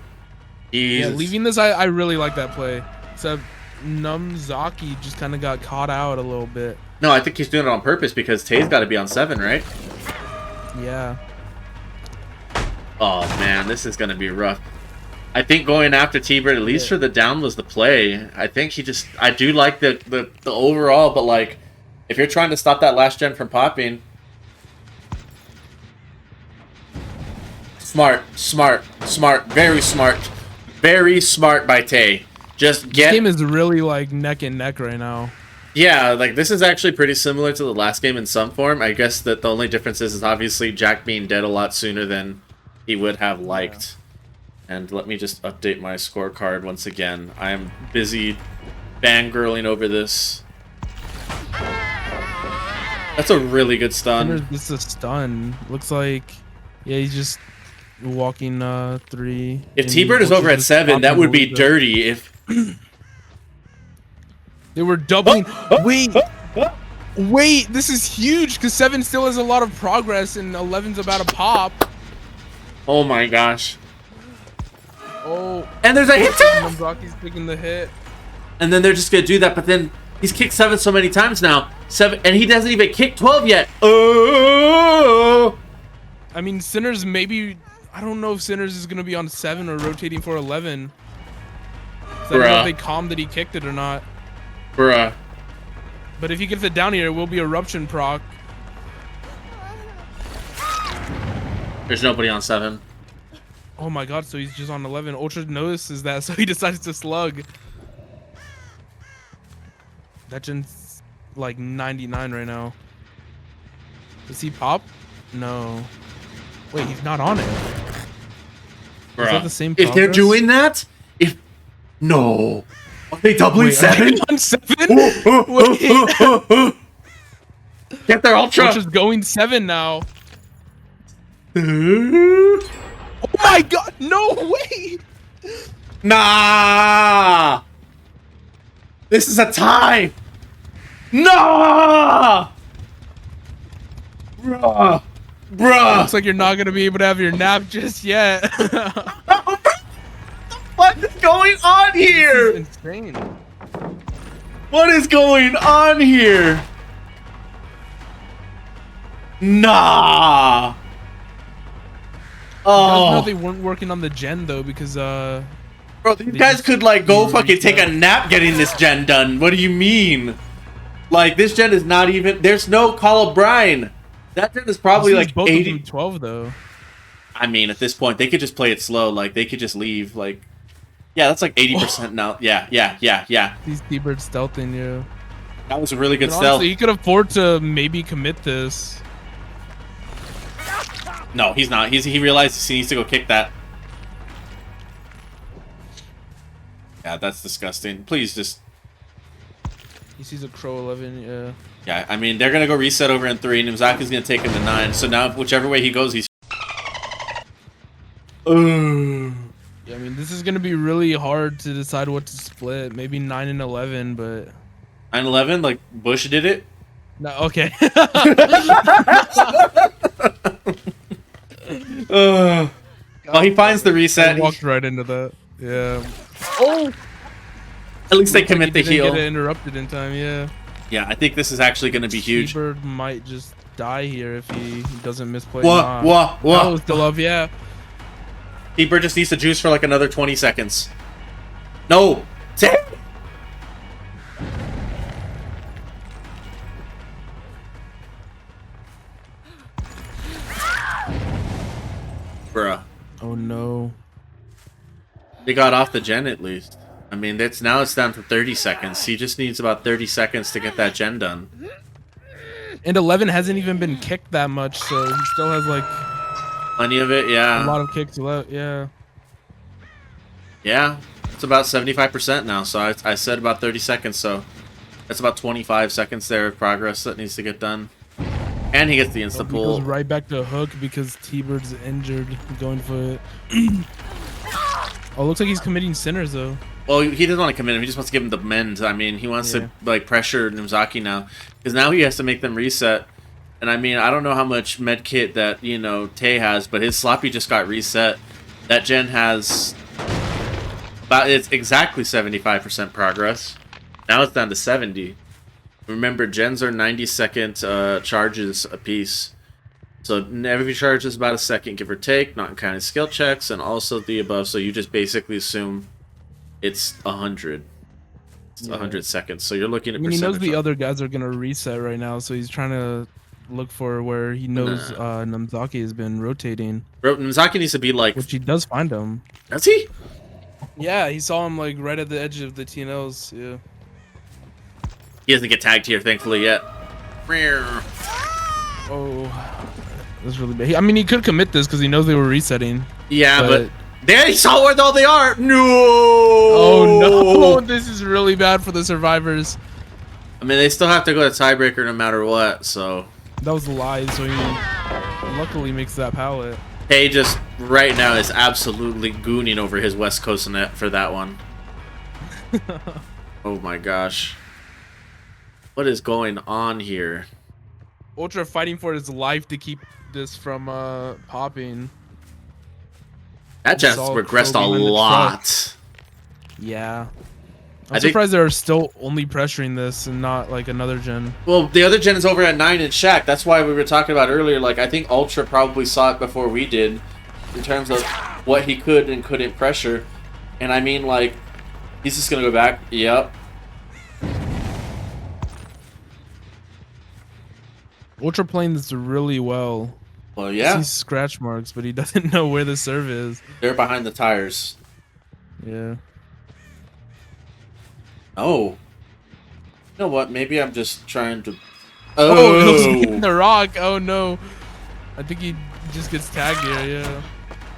Yeah, leaving this, I really like that play. Except 𝕊𝕐𝕐𝕤 just kind of got caught out a little bit. No, I think he's doing it on purpose because Tay's got to be on 7, right? Yeah. Oh, man, this is going to be rough. I think going after T-Bird, at least for the down, was the play. I think he just... I do like the overall, but, like, if you're trying to stop that last gen from popping... Smart. Very smart. Very smart by Tay. Just get... This game is really, like, neck and neck right now. Yeah, like, this is actually pretty similar to the last game in some form. I guess that the only difference is obviously Jack being dead a lot sooner than he would have liked. Yeah. And let me just update my scorecard once again. I am busy fangirling over this. That's a really good stun. This is a stun. Looks like... Yeah, he's just... walking 3. If T-Bird is over at 7, that would be dirty. If they were doubling. Wait, this is huge because 7 still has a lot of progress and 11's about to pop. Oh my gosh. Oh, and there's a hit. 𝕊𝕐𝕐𝕤's picking the hit. And then they're just gonna do that, but then he's kicked 7 so many times now. 7, and he doesn't even kick 12 yet. Oh. I mean, Sinners maybe. I don't know if Sinners is gonna be on 7 or rotating for 11. So I don't know if they calmed that he kicked it or not. Bruh. But if he gets it down here, it will be eruption proc. There's nobody on 7. Oh my god, so he's just on 11. Ultra notices that, so he decides to slug. That gen's like 99 right now. Does he pop? No. Wait, he's not on it. Bruh. Is that the same If progress? they're doing that? No. Are they doubling 7? On 7? Get their ultra. Ultra's going 7 now. Oh my god, no way! Nah! This is a tie! Nah! Bruh! Looks like you're not gonna be able to have your nap just yet. What is going on here? This is insane. What is going on here? Nah! Oh. No, they weren't working on the gen though because bro, these guys could like go fucking take a nap getting this gen done. What do you mean? Like this gen is not even. There's no Call of Brine. That gen is probably like both 80. Of them 12 though. I mean, at this point, they could just play it slow. Like they could just leave. Like, yeah, that's like 80% now. Yeah. These T-Bird stealthing you. That was a really good and stealth. Honestly, he could afford to maybe commit this. No, he's not. He realizes he needs to go kick that. Yeah, that's disgusting. Please just... He sees a Crow 11, yeah. Yeah, I mean, they're going to go reset over in 3, and 𝕊𝕐𝕐𝕤's going to take him to 9. So now, whichever way he goes, he's... Yeah, I mean, this is going to be really hard to decide what to split. Maybe 9 and 11, but... 9-11, like Bush did it? No, okay. Well, he finds the reset. He walked right into that. Yeah. Oh! At least they commit the heal. Get it interrupted in time, yeah. Yeah, I think this is actually going to be huge. T-Bird might just die here if he doesn't misplay. What? That was the love, yeah. T-Bird just needs to juice for like another 20 seconds. No! Bruh. Oh no. They got off the gen at least. I mean, it's down to 30 seconds. He just needs about 30 seconds to get that gen done. And 11 hasn't even been kicked that much, so he still has like plenty of it, yeah. A lot of kicks left, yeah. Yeah, it's about 75% now, so I said about 30 seconds, so That's about 25 seconds there of progress that needs to get done. And he gets the insta He pull. goes right back to hook because T-Bird's injured, going for it. Oh, looks like he's committing sinners though. Well, he doesn't want to commit him. He just wants to give him the mend. I mean, he wants to like pressure 𝕂𝕚𝕣𝕟 now, because now he has to make them reset. And I mean, I don't know how much med kit that Tay has, but his sloppy just got reset. That gen has it's exactly 75% progress. Now it's down to 70. Remember, gens are 90-second charges a piece. So every charge is about a second, give or take, not counting skill checks, and also the above. So you just basically assume it's 100. It's 100 seconds. So you're looking at. I mean, he knows the other guys are gonna reset right now, so he's trying to look for where he knows 𝕂𝕚𝕣𝕟 has been rotating. Bro, 𝕂𝕚𝕣𝕟 needs to be like. Which he does find him. Does he? Yeah, he saw him like right at the edge of the TNLs. Yeah. He doesn't get tagged here, thankfully, yet. Oh. That's really bad. I mean, he could commit this because he knows they were resetting. Yeah, but there he saw where all they are. No. Oh no! This is really bad for the survivors. I mean, they still have to go to tiebreaker no matter what. So that was a lie. So he luckily makes that pallet. Hey, just right now is absolutely gooning over his West Coast net for that one. Oh my gosh, what is going on here? Ultra fighting for his life to keep this from popping. That just regressed a lot. Yeah. I'm surprised they're still only pressuring this and not like another gen. Well, the other gen is over at 9 in Shack. That's why we were talking about earlier. Like, I think Ultra probably saw it before we did in terms of what he could and couldn't pressure. And I mean, like, he's just going to go back. Yep. Ultra playing this really well. Well, yeah. He sees scratch marks, but he doesn't know where the serve is. They're behind the tires. Yeah. Oh. You know what? Maybe I'm just trying to... Oh, hitting the rock. Oh, no. I think he just gets tagged here, yeah.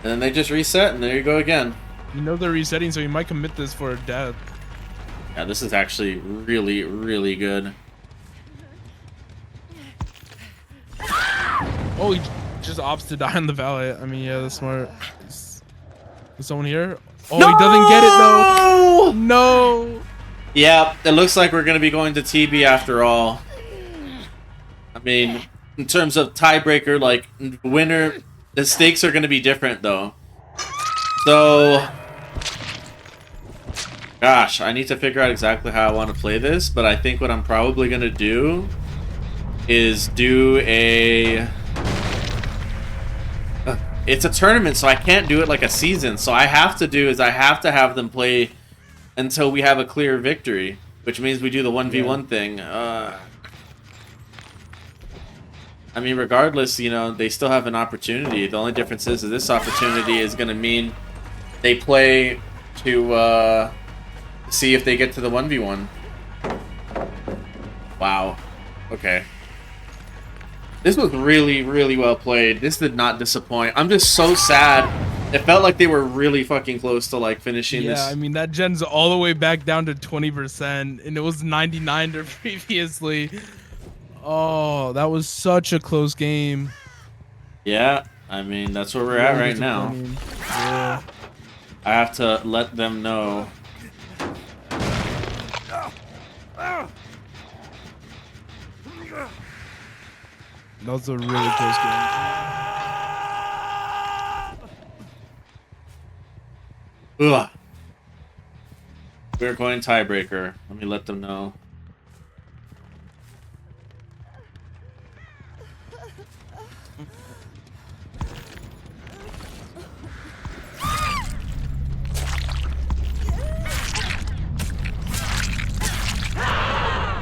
And then they just reset, and there you go again. You know they're resetting, so he might commit this for a death. Yeah, this is actually really, really good. Oh, he just opts to die on the valet. I mean, yeah, that's smart. Is someone here? Oh, no! He doesn't get it, though. No. Yeah, it looks like we're going to be going to TB after all. I mean, in terms of tiebreaker, like, winner, the stakes are going to be different, though. So, gosh, I need to figure out exactly how I want to play this, but I think what I'm probably going to do is do a... It's a tournament, so I can't do it like a season. So I have to have them play until we have a clear victory, which means we do the 1v1 thing. I mean, regardless, you know, they still have an opportunity. The only difference is that this opportunity is going to mean they play to see if they get to the 1v1. Wow. Okay. This was really, really well played. This did not disappoint. I'm just so sad. It felt like they were really fucking close to like finishing this. Yeah, I mean that gen's all the way back down to 20%, and it was 99 previously. Oh, that was such a close game. Yeah, I mean that's where we're at right now. Yeah. I have to let them know. That was a really close game. Ugh. We're going tiebreaker. Let me let them know.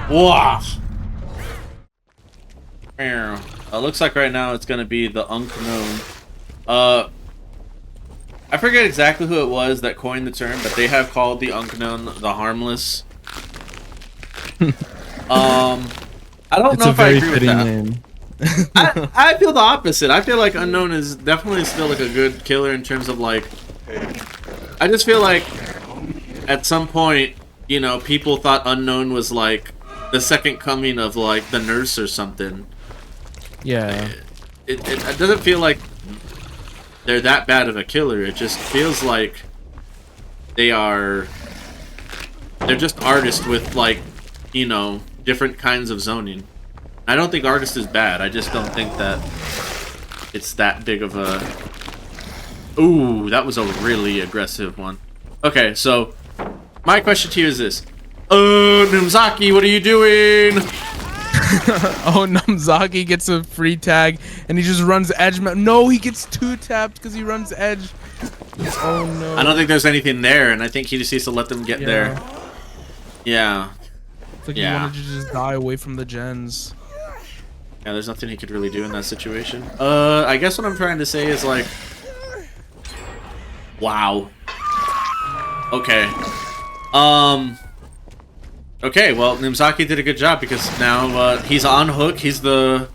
Wow. Looks like right now it's gonna be the 𝕂𝕚𝕚𝕟𝕒. I forget exactly who it was that coined the term, but they have called the 𝕂𝕚𝕚𝕟 the harmless. I don't know if I agree with that. Name. I feel the opposite. I feel like Unknown is definitely still like a good killer in terms of like. I just feel like at some point, you know, people thought Unknown was like the second coming of like the nurse or something. Yeah. It doesn't feel like they're that bad of a killer. It just feels like they're just artists with like, you know, different kinds of zoning. I don't think artist is bad. I just don't think that it's that big of a... Ooh, that was a really aggressive one. Okay, so my question to you is this. 𝕰𝕦𝕣𝕟𝕒𝕞𝕖𝕟𝕥, what are you doing? Oh, 𝕰𝕦𝕣𝕟𝕒𝕞𝕖𝕟𝕥 gets a free tag, and he just runs edge. No, he gets 2-tapped because he runs edge. Oh, no. I don't think there's anything there, and I think he just needs to let them get there. Yeah. It's like he wanted to just die away from the gens. Yeah, there's nothing he could really do in that situation. I guess what I'm trying to say is like... Wow. Okay. Okay, well, 𝕰𝕦𝕣𝕟𝕒𝕞𝕖𝕟𝕥 did a good job because now he's on hook. He's the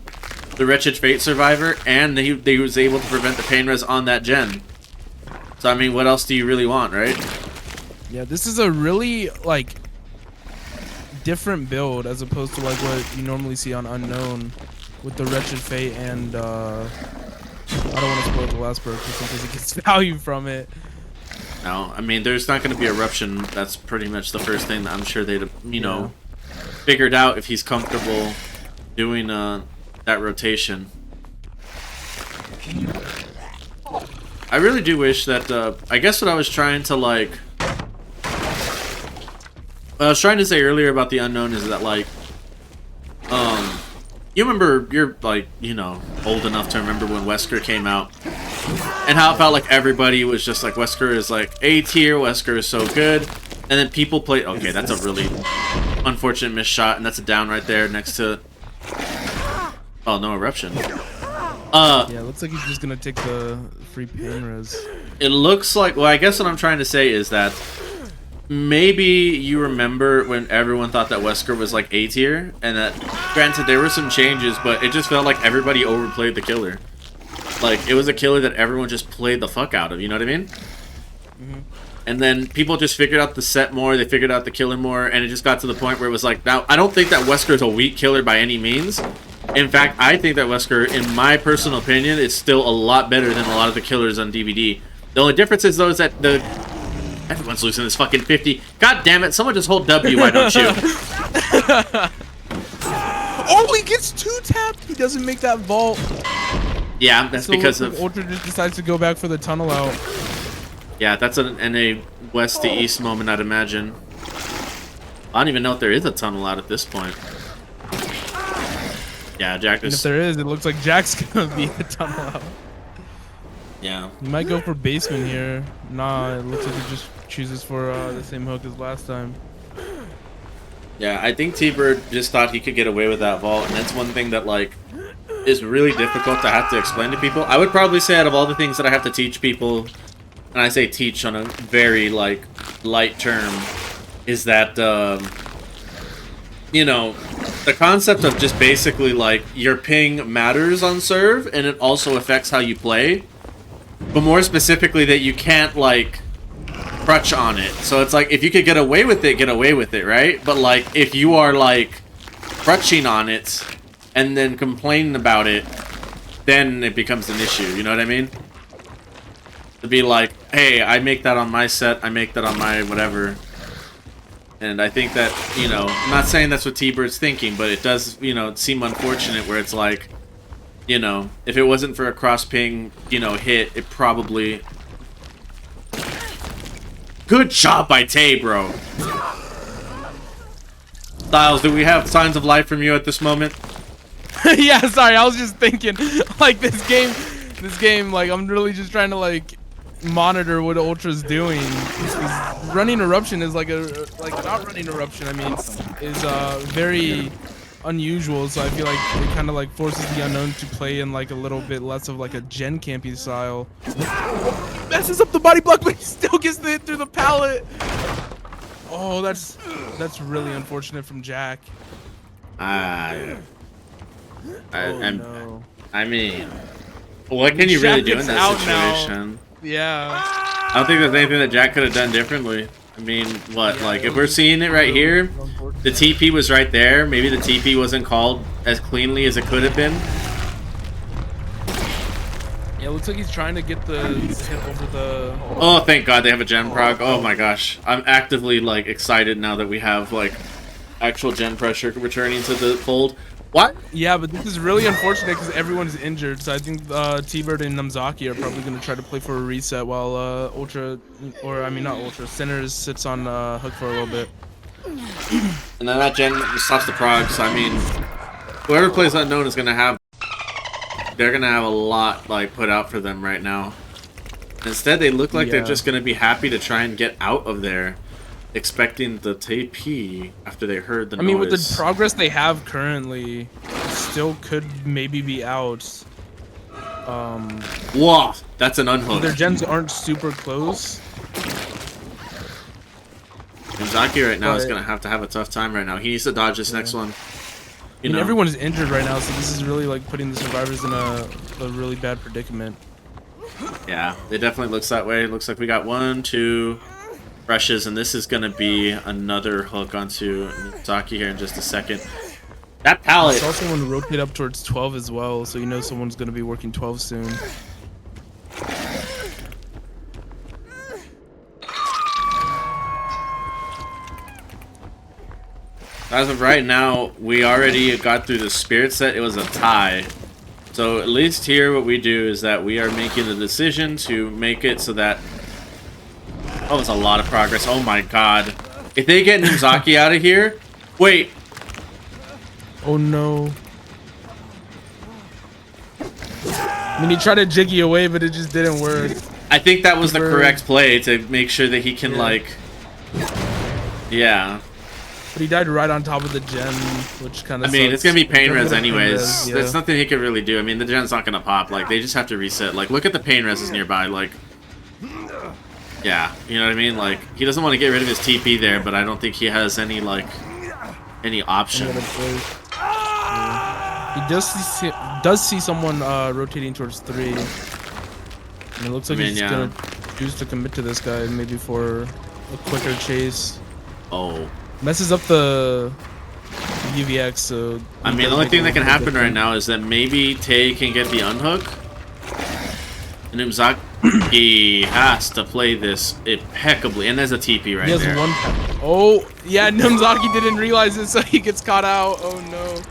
Wretched Fate survivor, and he was able to prevent the pain res on that gen. So I mean, what else do you really want, right? Yeah, this is a really like different build as opposed to like what you normally see on Unknown with the Wretched Fate and I don't want to spoil the last perk just because it gets value from it. No, I mean, there's not going to be eruption. That's pretty much the first thing that I'm sure they'd, you know, figured out if he's comfortable doing that rotation. I really do wish that, I guess what I was trying to, like... What I was trying to say earlier about the Unknown is that, like, you remember, you're, like, you know, old enough to remember when Wesker came out, and how it felt like everybody was just like, Wesker is, like, A tier, Wesker is so good, and then people play... Okay, that's a really unfortunate missed shot, and that's a down right there next to... Oh, no eruption. Yeah, it looks like he's just gonna take the free pain res. It looks like... Well, I guess what I'm trying to say is that maybe you remember when everyone thought that Wesker was like A tier, and that, granted, there were some changes, but it just felt like everybody overplayed the killer. Like, it was a killer that everyone just played the fuck out of, you know what I mean? Mm-hmm. And then people just figured out the set more, they figured out the killer more, and it just got to the point where it was like, now, I don't think that Wesker is a weak killer by any means. In fact, I think that Wesker, in my personal opinion, is still a lot better than a lot of the killers on DVD. The only difference is, though, is that everyone's losing this fucking 50. God damn it, someone just hold W, why don't you? Oh, he gets 2-tapped! He doesn't make that vault. Yeah, that's because of... Ultra just decides to go back for the tunnel out. Yeah, that's a west to east moment, I'd imagine. I don't even know if there is a tunnel out at this point. Yeah, Jack And is... if there is, it looks like Jack's gonna be the tunnel out. Yeah. He might go for basement here. Nah, it looks like he just chooses for the same hook as last time. Yeah, I think T-Bird just thought he could get away with that vault, and that's one thing that, like, is really difficult to have to explain to people. I would probably say out of all the things that I have to teach people, and I say teach on a very, like, light term, is that, you know, the concept of just basically, like, your ping matters on serve, and it also affects how you play. But more specifically, that you can't, like, crutch on it. So it's like, if you could get away with it, right? But, like, if you are, like, crutching on it and then complaining about it, then it becomes an issue, you know what I mean? To be like, hey, I make that on my set, I make that on my whatever. And I think that, you know, I'm not saying that's what T-Bird's thinking, but it does, you know, seem unfortunate where it's like, you know, if it wasn't for a cross ping, you know, hit, it probably... Good job by Tay, bro. Styles, do we have signs of life from you at this moment? Yeah, sorry, I was just thinking, like, this game, like, I'm really just trying to, like, monitor what Ultra's doing. Running eruption is like not running eruption, I mean, is very unusual, so I feel like it kind of like forces the Unknown to play in like a little bit less of like a gen campy style. Messes up the body block, but he still gets the hit through the pallet. Oh, that's really unfortunate from Jack. No. I mean, what I can you really Jack do in gets that out situation? now. Yeah. I don't think there's anything that Jack could have done differently. I mean, what? Like, if we're seeing it right here, the TP was right there. Maybe the TP wasn't called as cleanly as it could have been. Yeah, it looks like he's trying to get the hit over the... Oh, thank God they have a gen proc. Oh my gosh. I'm actively, like, excited now that we have, like, actual gen pressure returning to the fold. What? Yeah, but this is really unfortunate because everyone's injured. So I think T-Bird and 𝕰𝕬𝕣𝕟𝕒 are probably going to try to play for a reset while Ultra, or I mean not Ultra, Sinners sits on hook for a little bit. And then that gen stops the prog, so I mean, whoever plays Unknown is going to have, they're going to have a lot, like, put out for them right now. Instead, they look like they're just going to be happy to try and get out of there, expecting the TP after they heard the noise. I mean, with the progress they have currently, still could maybe be out. Whoa, that's an unhook. Their gens aren't super close. 𝕰𝕬𝕣𝕟𝕒 right now is going to have a tough time right now. He needs to dodge this next one. I mean, everyone's injured right now, so this is really like putting the survivors in a really bad predicament. Yeah, it definitely looks that way. It looks like we got 1, 2 rushes, and this is going to be another hook onto 𝕰𝕬𝕣𝕟𝕒 here in just a second. That pallet. I saw someone rotate up towards 12 as well, so you know someone's going to be working 12 soon. As of right now, we already got through the spirit set. It was a tie. So at least here what we do is that we are making the decision to make it so that... Oh, it's a lot of progress. Oh my god. If they get 𝕰𝕬𝕣𝕟𝕒 out of here... Wait. Oh no. I mean, he tried to jiggy away, but it just didn't work. I think that was the correct play to make sure that he can, like... Yeah. But he died right on top of the gen, which kind of I mean, sucks. it's going to be pain res anyways. Res, yeah. There's nothing he can really do. I mean, the gen's not going to pop. Like, they just have to reset. Like, look at the pain res is nearby. Like... Yeah, you know what I mean? Like, he doesn't want to get rid of his TP there, but I don't think he has any, like, any option. He does see someone rotating towards 3. And it looks like he's going to choose to commit to this guy, maybe for a quicker chase. Oh. Messes up the UVX, so... I mean, the only thing that can happen right now is that maybe Tay can get the unhook. And 𝕰𝕬𝕣𝕟𝕒 has to play this impeccably. And there's a TP right there. He has 1... Oh, yeah, 𝕰𝕬𝕣𝕟𝕒 didn't realize it, so he gets caught out. Oh, no.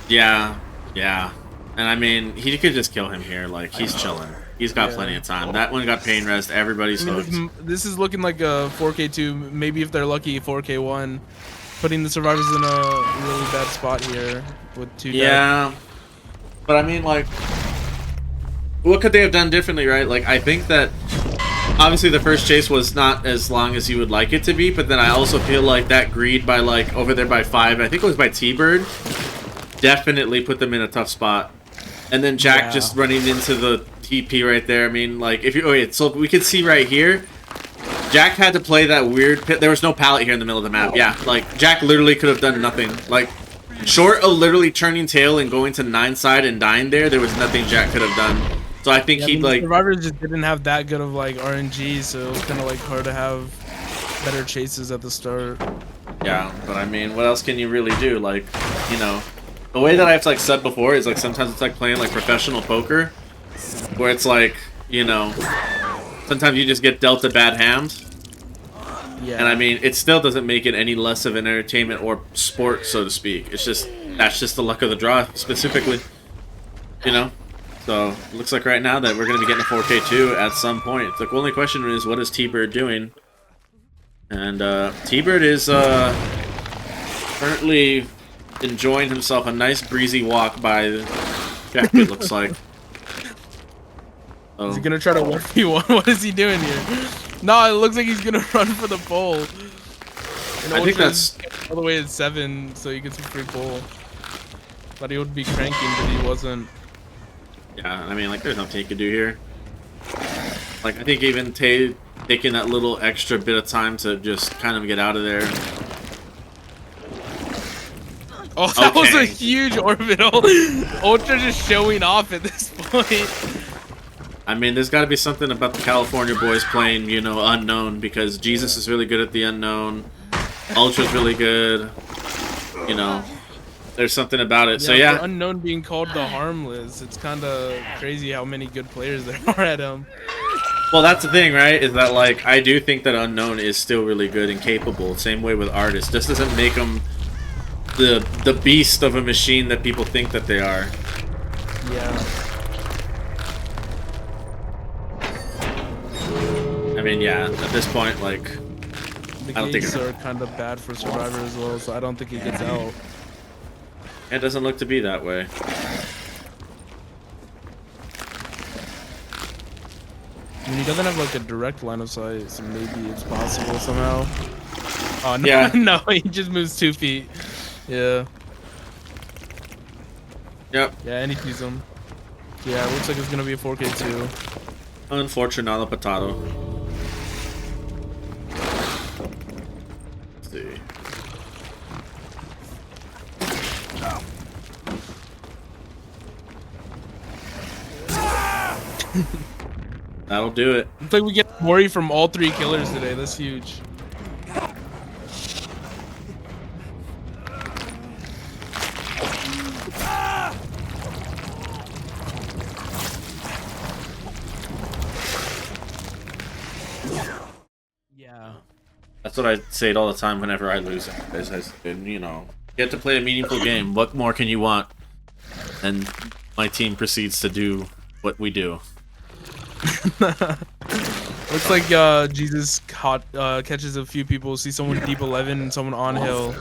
Yeah, yeah. And I mean, he could just kill him here. Like, he's chilling. He's got plenty of time. That one got pain rest. Everybody's hooked. This is looking like a 4K2, maybe if they're lucky, 4K1. Putting the survivors in a really bad spot here with 2 Yeah. But I mean, like, what could they have done differently, right? Like, I think that obviously the first chase was not as long as you would like it to be, but then I also feel like that greed by, like, over there by 5, I think it was by T-Bird, definitely put them in a tough spot. And then Jack just running into the TP right there. I mean, like, if you... Oh, wait, so we can see right here, Jack had to play that weird pit. There was no pallet here in the middle of the map. Yeah, like, Jack literally could have done nothing. Like, short of literally turning tail and going to 9 side and dying there was nothing Jack could have done. So I think he'd, like... Survivors just didn't have that good of, like, RNG, so it was kind of, like, hard to have better chases at the start. Yeah, but I mean, what else can you really do? Like, you know... The way that I've, like, said before is, like, sometimes it's like playing, like, professional poker. Where it's like, you know... Sometimes you just get dealt a bad hand. Yeah. And I mean, it still doesn't make it any less of an entertainment or sport, so to speak. It's just... That's just the luck of the draw, specifically. You know? So, it looks like right now that we're going to be getting a 4K2 at some point. The only question is, what is T-Bird doing? And, T-Bird is, currently enjoying himself a nice breezy walk by Jack, it looks like. Oh. Is he going to try to 1v1? What is he doing here? No, it looks like he's going to run for the pole. And I think that's... all the way at 7, so he gets a free pole. Thought he would be cranking, but he wasn't. Yeah, I mean, like, there's nothing he could do here. Like, I think even taking that little extra bit of time to just kind of get out of there. Oh, that was a huge orbital. Ultra just showing off at this point. I mean, there's got to be something about the California boys playing, you know, unknown, because Jesus is really good at the unknown. Ultra's really good. You know, there's something about it. Yeah, So yeah, for unknown being called the harmless, it's kind of crazy how many good players there are at him. well, that's the thing, right? Is that like I do think that unknown is still really good and capable. Same way with artists. This doesn't make them the beast of a machine that people think that they are. Yeah. I mean, yeah. At this point, like, The I don't think gates are kind of bad for Survivor as well, so I don't think he gets out. it doesn't look to be that way. I mean, he doesn't have like a direct line of sight, so maybe it's possible somehow. Oh no, Yeah. no, he just moves 2 feet. Yeah. Yep. Yeah, and he sees him. Yeah, it looks like it's gonna be a 4K too. Unfortunate potato. Let's see. That'll do it. Looks like we get worry from all 3 killers today. That's huge. Yeah. That's what I say it all the time whenever I lose. Is I said, you know, get to play a meaningful game. What more can you want? And my team proceeds to do what we do. Looks like Jesus catches a few people, see someone deep 11 and someone on hill.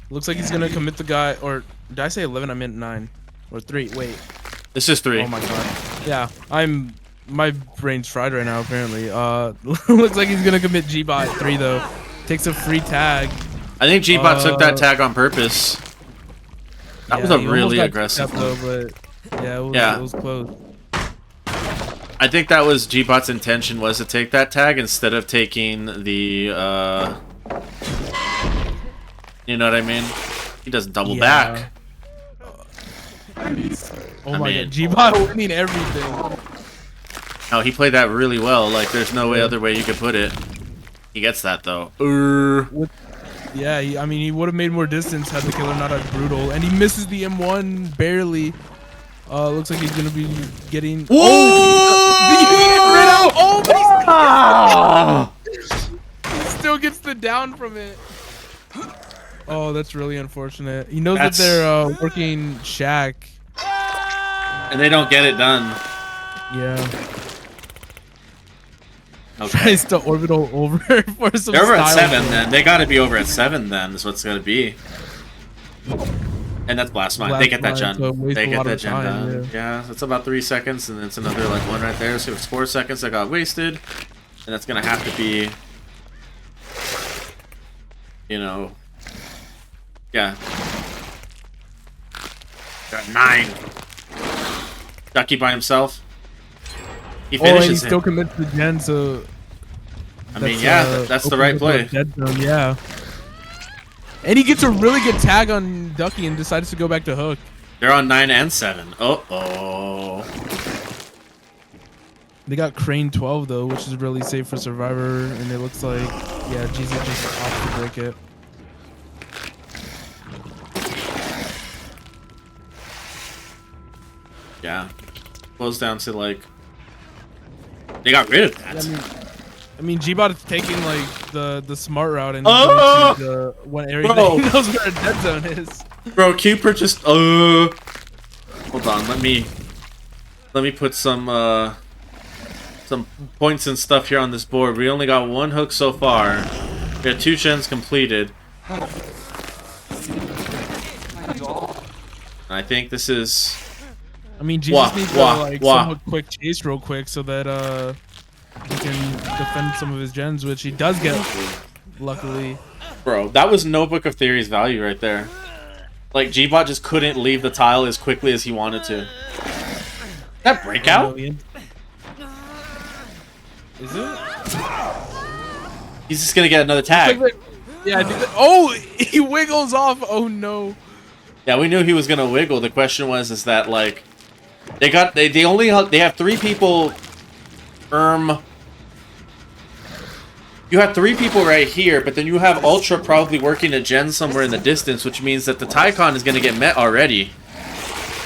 Looks like he's gonna commit the guy, or did I say 11? I meant 9 or 3. Wait. This is 3. Oh my god. Yeah, my brain's fried right now apparently. Looks like he's gonna commit G-bot 3 though. Takes a free tag. I think G-bot took that tag on purpose. That was a really aggressive one. Though, but yeah, it was close. I think that was G-bot's intention, was to take that tag instead of taking the, you know what I mean? He doesn't double back. Oh my god, G-bot winning everything. No, he played that really well. Like, there's no other way you could put it. He gets that, though. Yeah, I mean, he would have made more distance had the killer not as brutal. And he misses the M1 barely. Looks like he's gonna be getting. Whoa! Oh, but he still gets the down from it. Oh, that's really unfortunate. He knows that they're working Shack. And they don't get it done. Yeah. Okay. Tries to orbital over for some. They're over at style 7 then. They gotta be over at 7 then, is what's gonna be. And that's Blast Mine. They get that gen. They get that gen done. Yeah, it's about 3 seconds, and it's another like 1 right there. So it's 4 seconds that got wasted. And that's gonna have to be, you know, yeah. Got 9. Ducky by himself. He finishes he him. still commits the gen, so. I mean, yeah, that's the right play. Dead zone, yeah. And he gets a really good tag on Ducky and decides to go back to Hook. They're on 9 and 7. Uh-oh. They got Crane 12 though, which is really safe for Survivor, and it looks like, yeah, Jesus just opts to break it. Yeah. Close down to like, they got rid of that. I mean, G-Bot is taking like the smart route and going to the one area that he knows where a dead zone is. Bro, Cooper just hold on, let me put some points and stuff here on this board. We only got 1 hook so far. We got 2 gens completed. And I think this is, I mean, Jesus needs to like somewhat quick chase real quick so that he can defend some of his gens, which he does get, luckily. Bro, that was Notebook of Theory's value right there. Like, G-Bot just couldn't leave the tile as quickly as he wanted to. That breakout? Is it? He's just gonna get another tag. Yeah, I think that, oh, he wiggles off. Oh no. Yeah, we knew he was gonna wiggle. The question was, is that like, they have 3 people You have 3 people right here, but then you have Ultra probably working a gen somewhere in the distance, which means that the Tycon is going to get met already.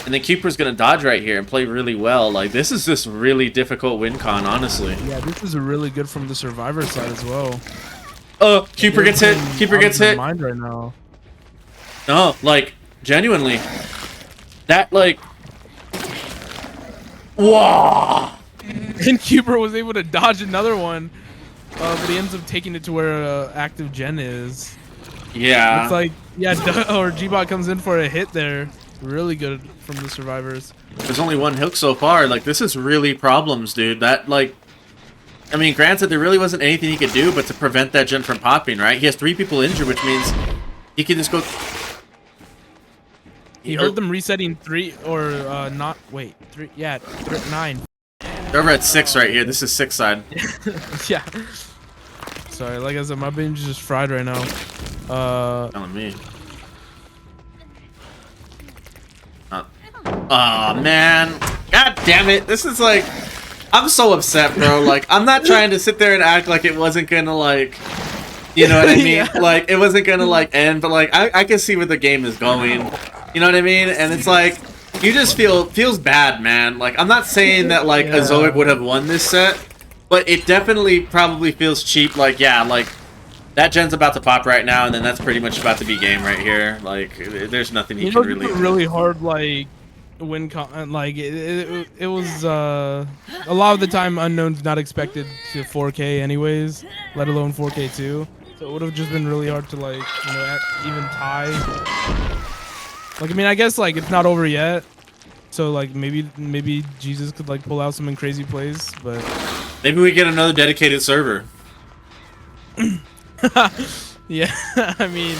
And then Cooper's going to dodge right here and play really well. Like, this is just really difficult win con, honestly. Yeah, this is really good from the Survivor side as well. Oh, Cooper gets hit. Cooper gets hit. Mind right now. No, like, genuinely. That, like... Whoa! And Cooper was able to dodge another one. But he ends up taking it to where active gen is. Yeah. It's like, yeah, or G-Bot comes in for a hit there. Really good from the Survivors. There's only 1 hook so far. Like, this is really problems, dude. That, like... I mean, granted, there really wasn't anything he could do but to prevent that gen from popping, right? He has 3 people injured, which means he can just go... He heard them resetting 3, or not, wait, 3, yeah, 9. They're over at 6 right here. This is 6 side. Yeah. Sorry, like I said, my binge is just fried right now. Telling me. Aw, man. God damn it. This is like... I'm so upset, bro. Like, I'm not trying to sit there and act like it wasn't gonna, like... You know what I mean? Yeah. Like, it wasn't gonna, like, end, but, like, I can see where the game is going. You know what I mean? And it's like... You just feels bad, man. Like, I'm not saying that, like, Yeah. Azoic would have won this set, but it definitely probably feels cheap. Like, yeah, like, that gen's about to pop right now, and then that's pretty much about to be game right here. Like, there's nothing he can really... really hard, like, win con, like, it was, a lot of the time Unknown's not expected to 4K anyways, let alone 4K2. So it would have just been really hard to, like, you know, even tie. Like, I mean, I guess, like, it's not over yet. So, like, maybe Jesus could, like, pull out some crazy plays, but... Maybe we get another dedicated server. Yeah, I mean...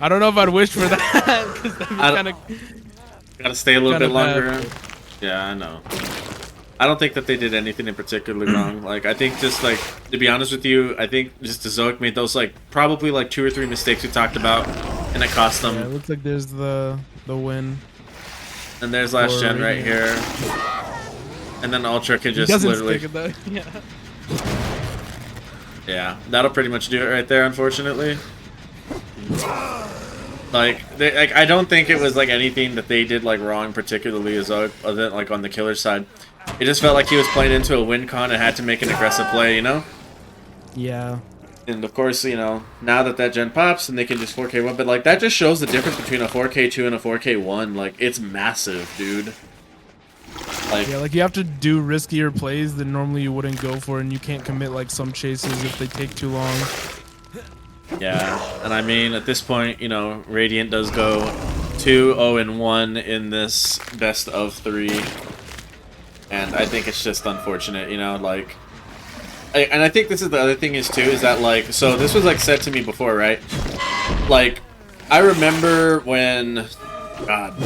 I don't know if I'd wish for that, because that'd be kind of... Gotta stay a little bit longer. bad. Yeah, I know. I don't think that they did anything in particularly wrong. Like, I think just, like, to be honest with you, I think just Azoic made those, like, probably, like, 2 or 3 mistakes we talked about, and it cost them. Yeah, it looks like there's the win. And there's last gen right here. And then Ultra can just literally... Stick it though. Yeah. Yeah, that'll pretty much do it right there, unfortunately. Like, I don't think it was, like, anything that they did, like, wrong, particularly as other than, like, on the killer side. It just felt like he was playing into a win con and had to make an aggressive play, you know? Yeah. And, of course, you know, now that gen pops and they can just 4K1, but, like, that just shows the difference between a 4K2 and a 4K1. Like, it's massive, dude. Like, Yeah, like, you have to do riskier plays than normally you wouldn't go for, and you can't commit, like, some chases if they take too long. yeah, and I mean, at this point, you know, Radiant does go 2-0-1 in this best of 3. And I think it's just unfortunate, you know, like... And I think this is the other thing is, too, is that, like... So, this was, like, said to me before, right? Like, I remember when... God.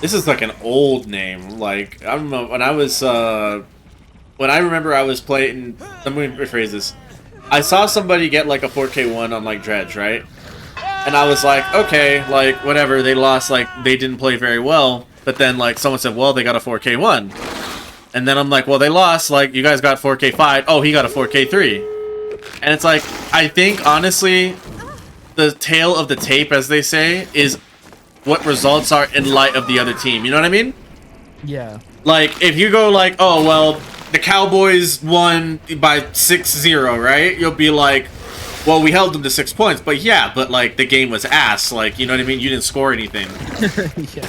This is, like, an old name. Like, I don't know, when I was, when I remember I was playing... Let me rephrase this. I saw somebody get, like, a 4K1 on, like, Dredge, right? And I was like, okay, like, whatever, they lost, like, they didn't play very well. But then, like, someone said, well, they got a 4K1. And then I'm like, well, they lost, like, you guys got 4K5. Oh, he got a 4K3. And it's like, I think, honestly, the tail of the tape, as they say, is what results are in light of the other team. You know what I mean? Yeah. Like, if you go like, oh, well, the Cowboys won by 6-0, right? You'll be like, well, we held them to 6 points. But yeah, but, like, the game was ass. Like, you know what I mean? You didn't score anything. Yeah.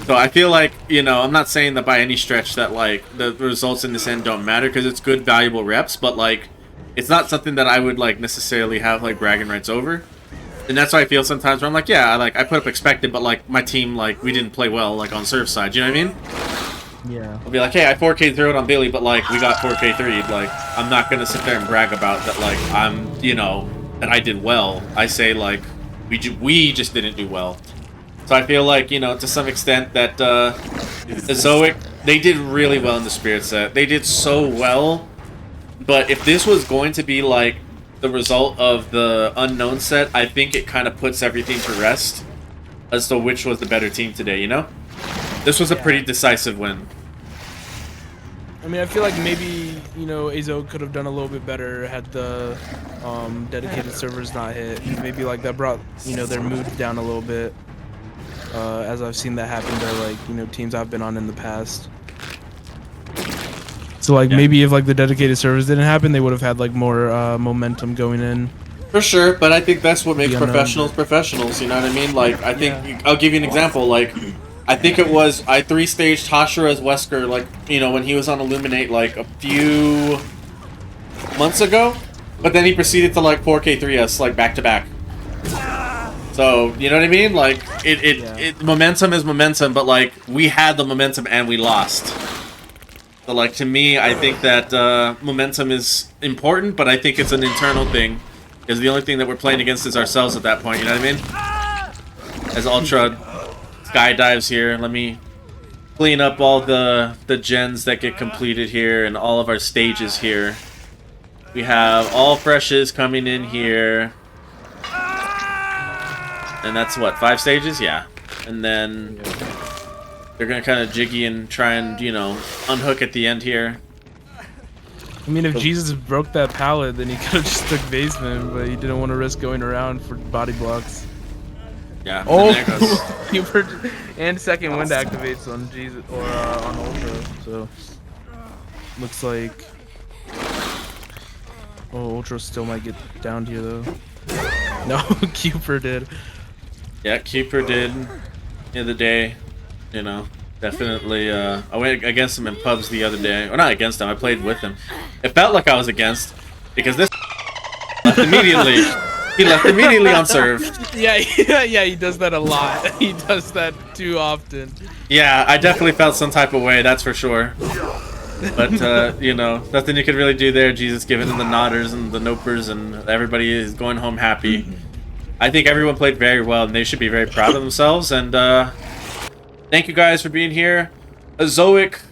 So I feel like, you know, I'm not saying that by any stretch that, like, the results in this end don't matter, because it's good, valuable reps, but, like, it's not something that I would, like, necessarily have, like, bragging rights over. And that's how I feel sometimes, where I'm like, yeah, like, I put up expected, but, like, my team, like, we didn't play well, like, on Surf's side, you know what I mean? Yeah. I'll be like, hey, I 4K'd through it on Billy, but, like, we got 4K3'd. Like, I'm not gonna sit there and brag about that, like, I'm, you know, that I did well. I say, like, we just didn't do well. So I feel like, you know, to some extent that Azoic, they did really well in the Spirit set. They did so well, but if this was going to be, like, the result of the Unknown set, I think it kind of puts everything to rest as to which was the better team today, you know? This was a pretty decisive win. I mean, I feel like maybe, you know, Azoic could have done a little bit better had the dedicated servers not hit. Maybe like that brought, you know, their mood down a little bit. As I've seen that happen to like, you know, teams I've been on in the past. So like maybe if like the dedicated servers didn't happen, they would have had like more momentum going in. For sure, but I think that's what makes professionals professionals, you know what I mean? Like, I think, I'll give you an example, like, I think it was, I 3-staged Hashira's Wesker, like, you know, when he was on 𝕂𝕤𝕒𝕝, like, a few months ago, but then he proceeded to, like, 4K3S, like, back-to-back. So, you know what I mean? Like, momentum is momentum, but, like, we had the momentum and we lost. So, like, to me, I think that momentum is important, but I think it's an internal thing. Because the only thing that we're playing against is ourselves at that point, you know what I mean? As Ultra skydives here, let me clean up all the gens that get completed here and all of our stages here. We have all freshes coming in here. And that's what, 5 stages? Yeah. And then they're going to kind of jiggy and try and, you know, unhook at the end here. I mean, if Jesus broke that pallet, then he could have just took basement, but he didn't want to risk going around for body blocks. Yeah. Oh, Hubert and second wind activates on Jesus or on Ultra. So looks like Ultra still might get downed here though. No, Cooper did. Yeah, Cooper did. The other day, you know. Definitely, I went against him in pubs the other day. Or not against him, I played with him. It felt like I was against, because this left immediately. He left immediately unserved. Yeah, he does that a lot. He does that too often. Yeah, I definitely felt some type of way, that's for sure. But, you know, nothing you could really do there. Jesus giving him the nodders and the nopers, and everybody is going home happy. I think everyone played very well, and they should be very proud of themselves, and, thank you guys for being here. Azoic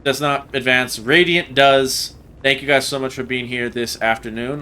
does not advance. Radiant does. Thank you guys so much for being here this afternoon.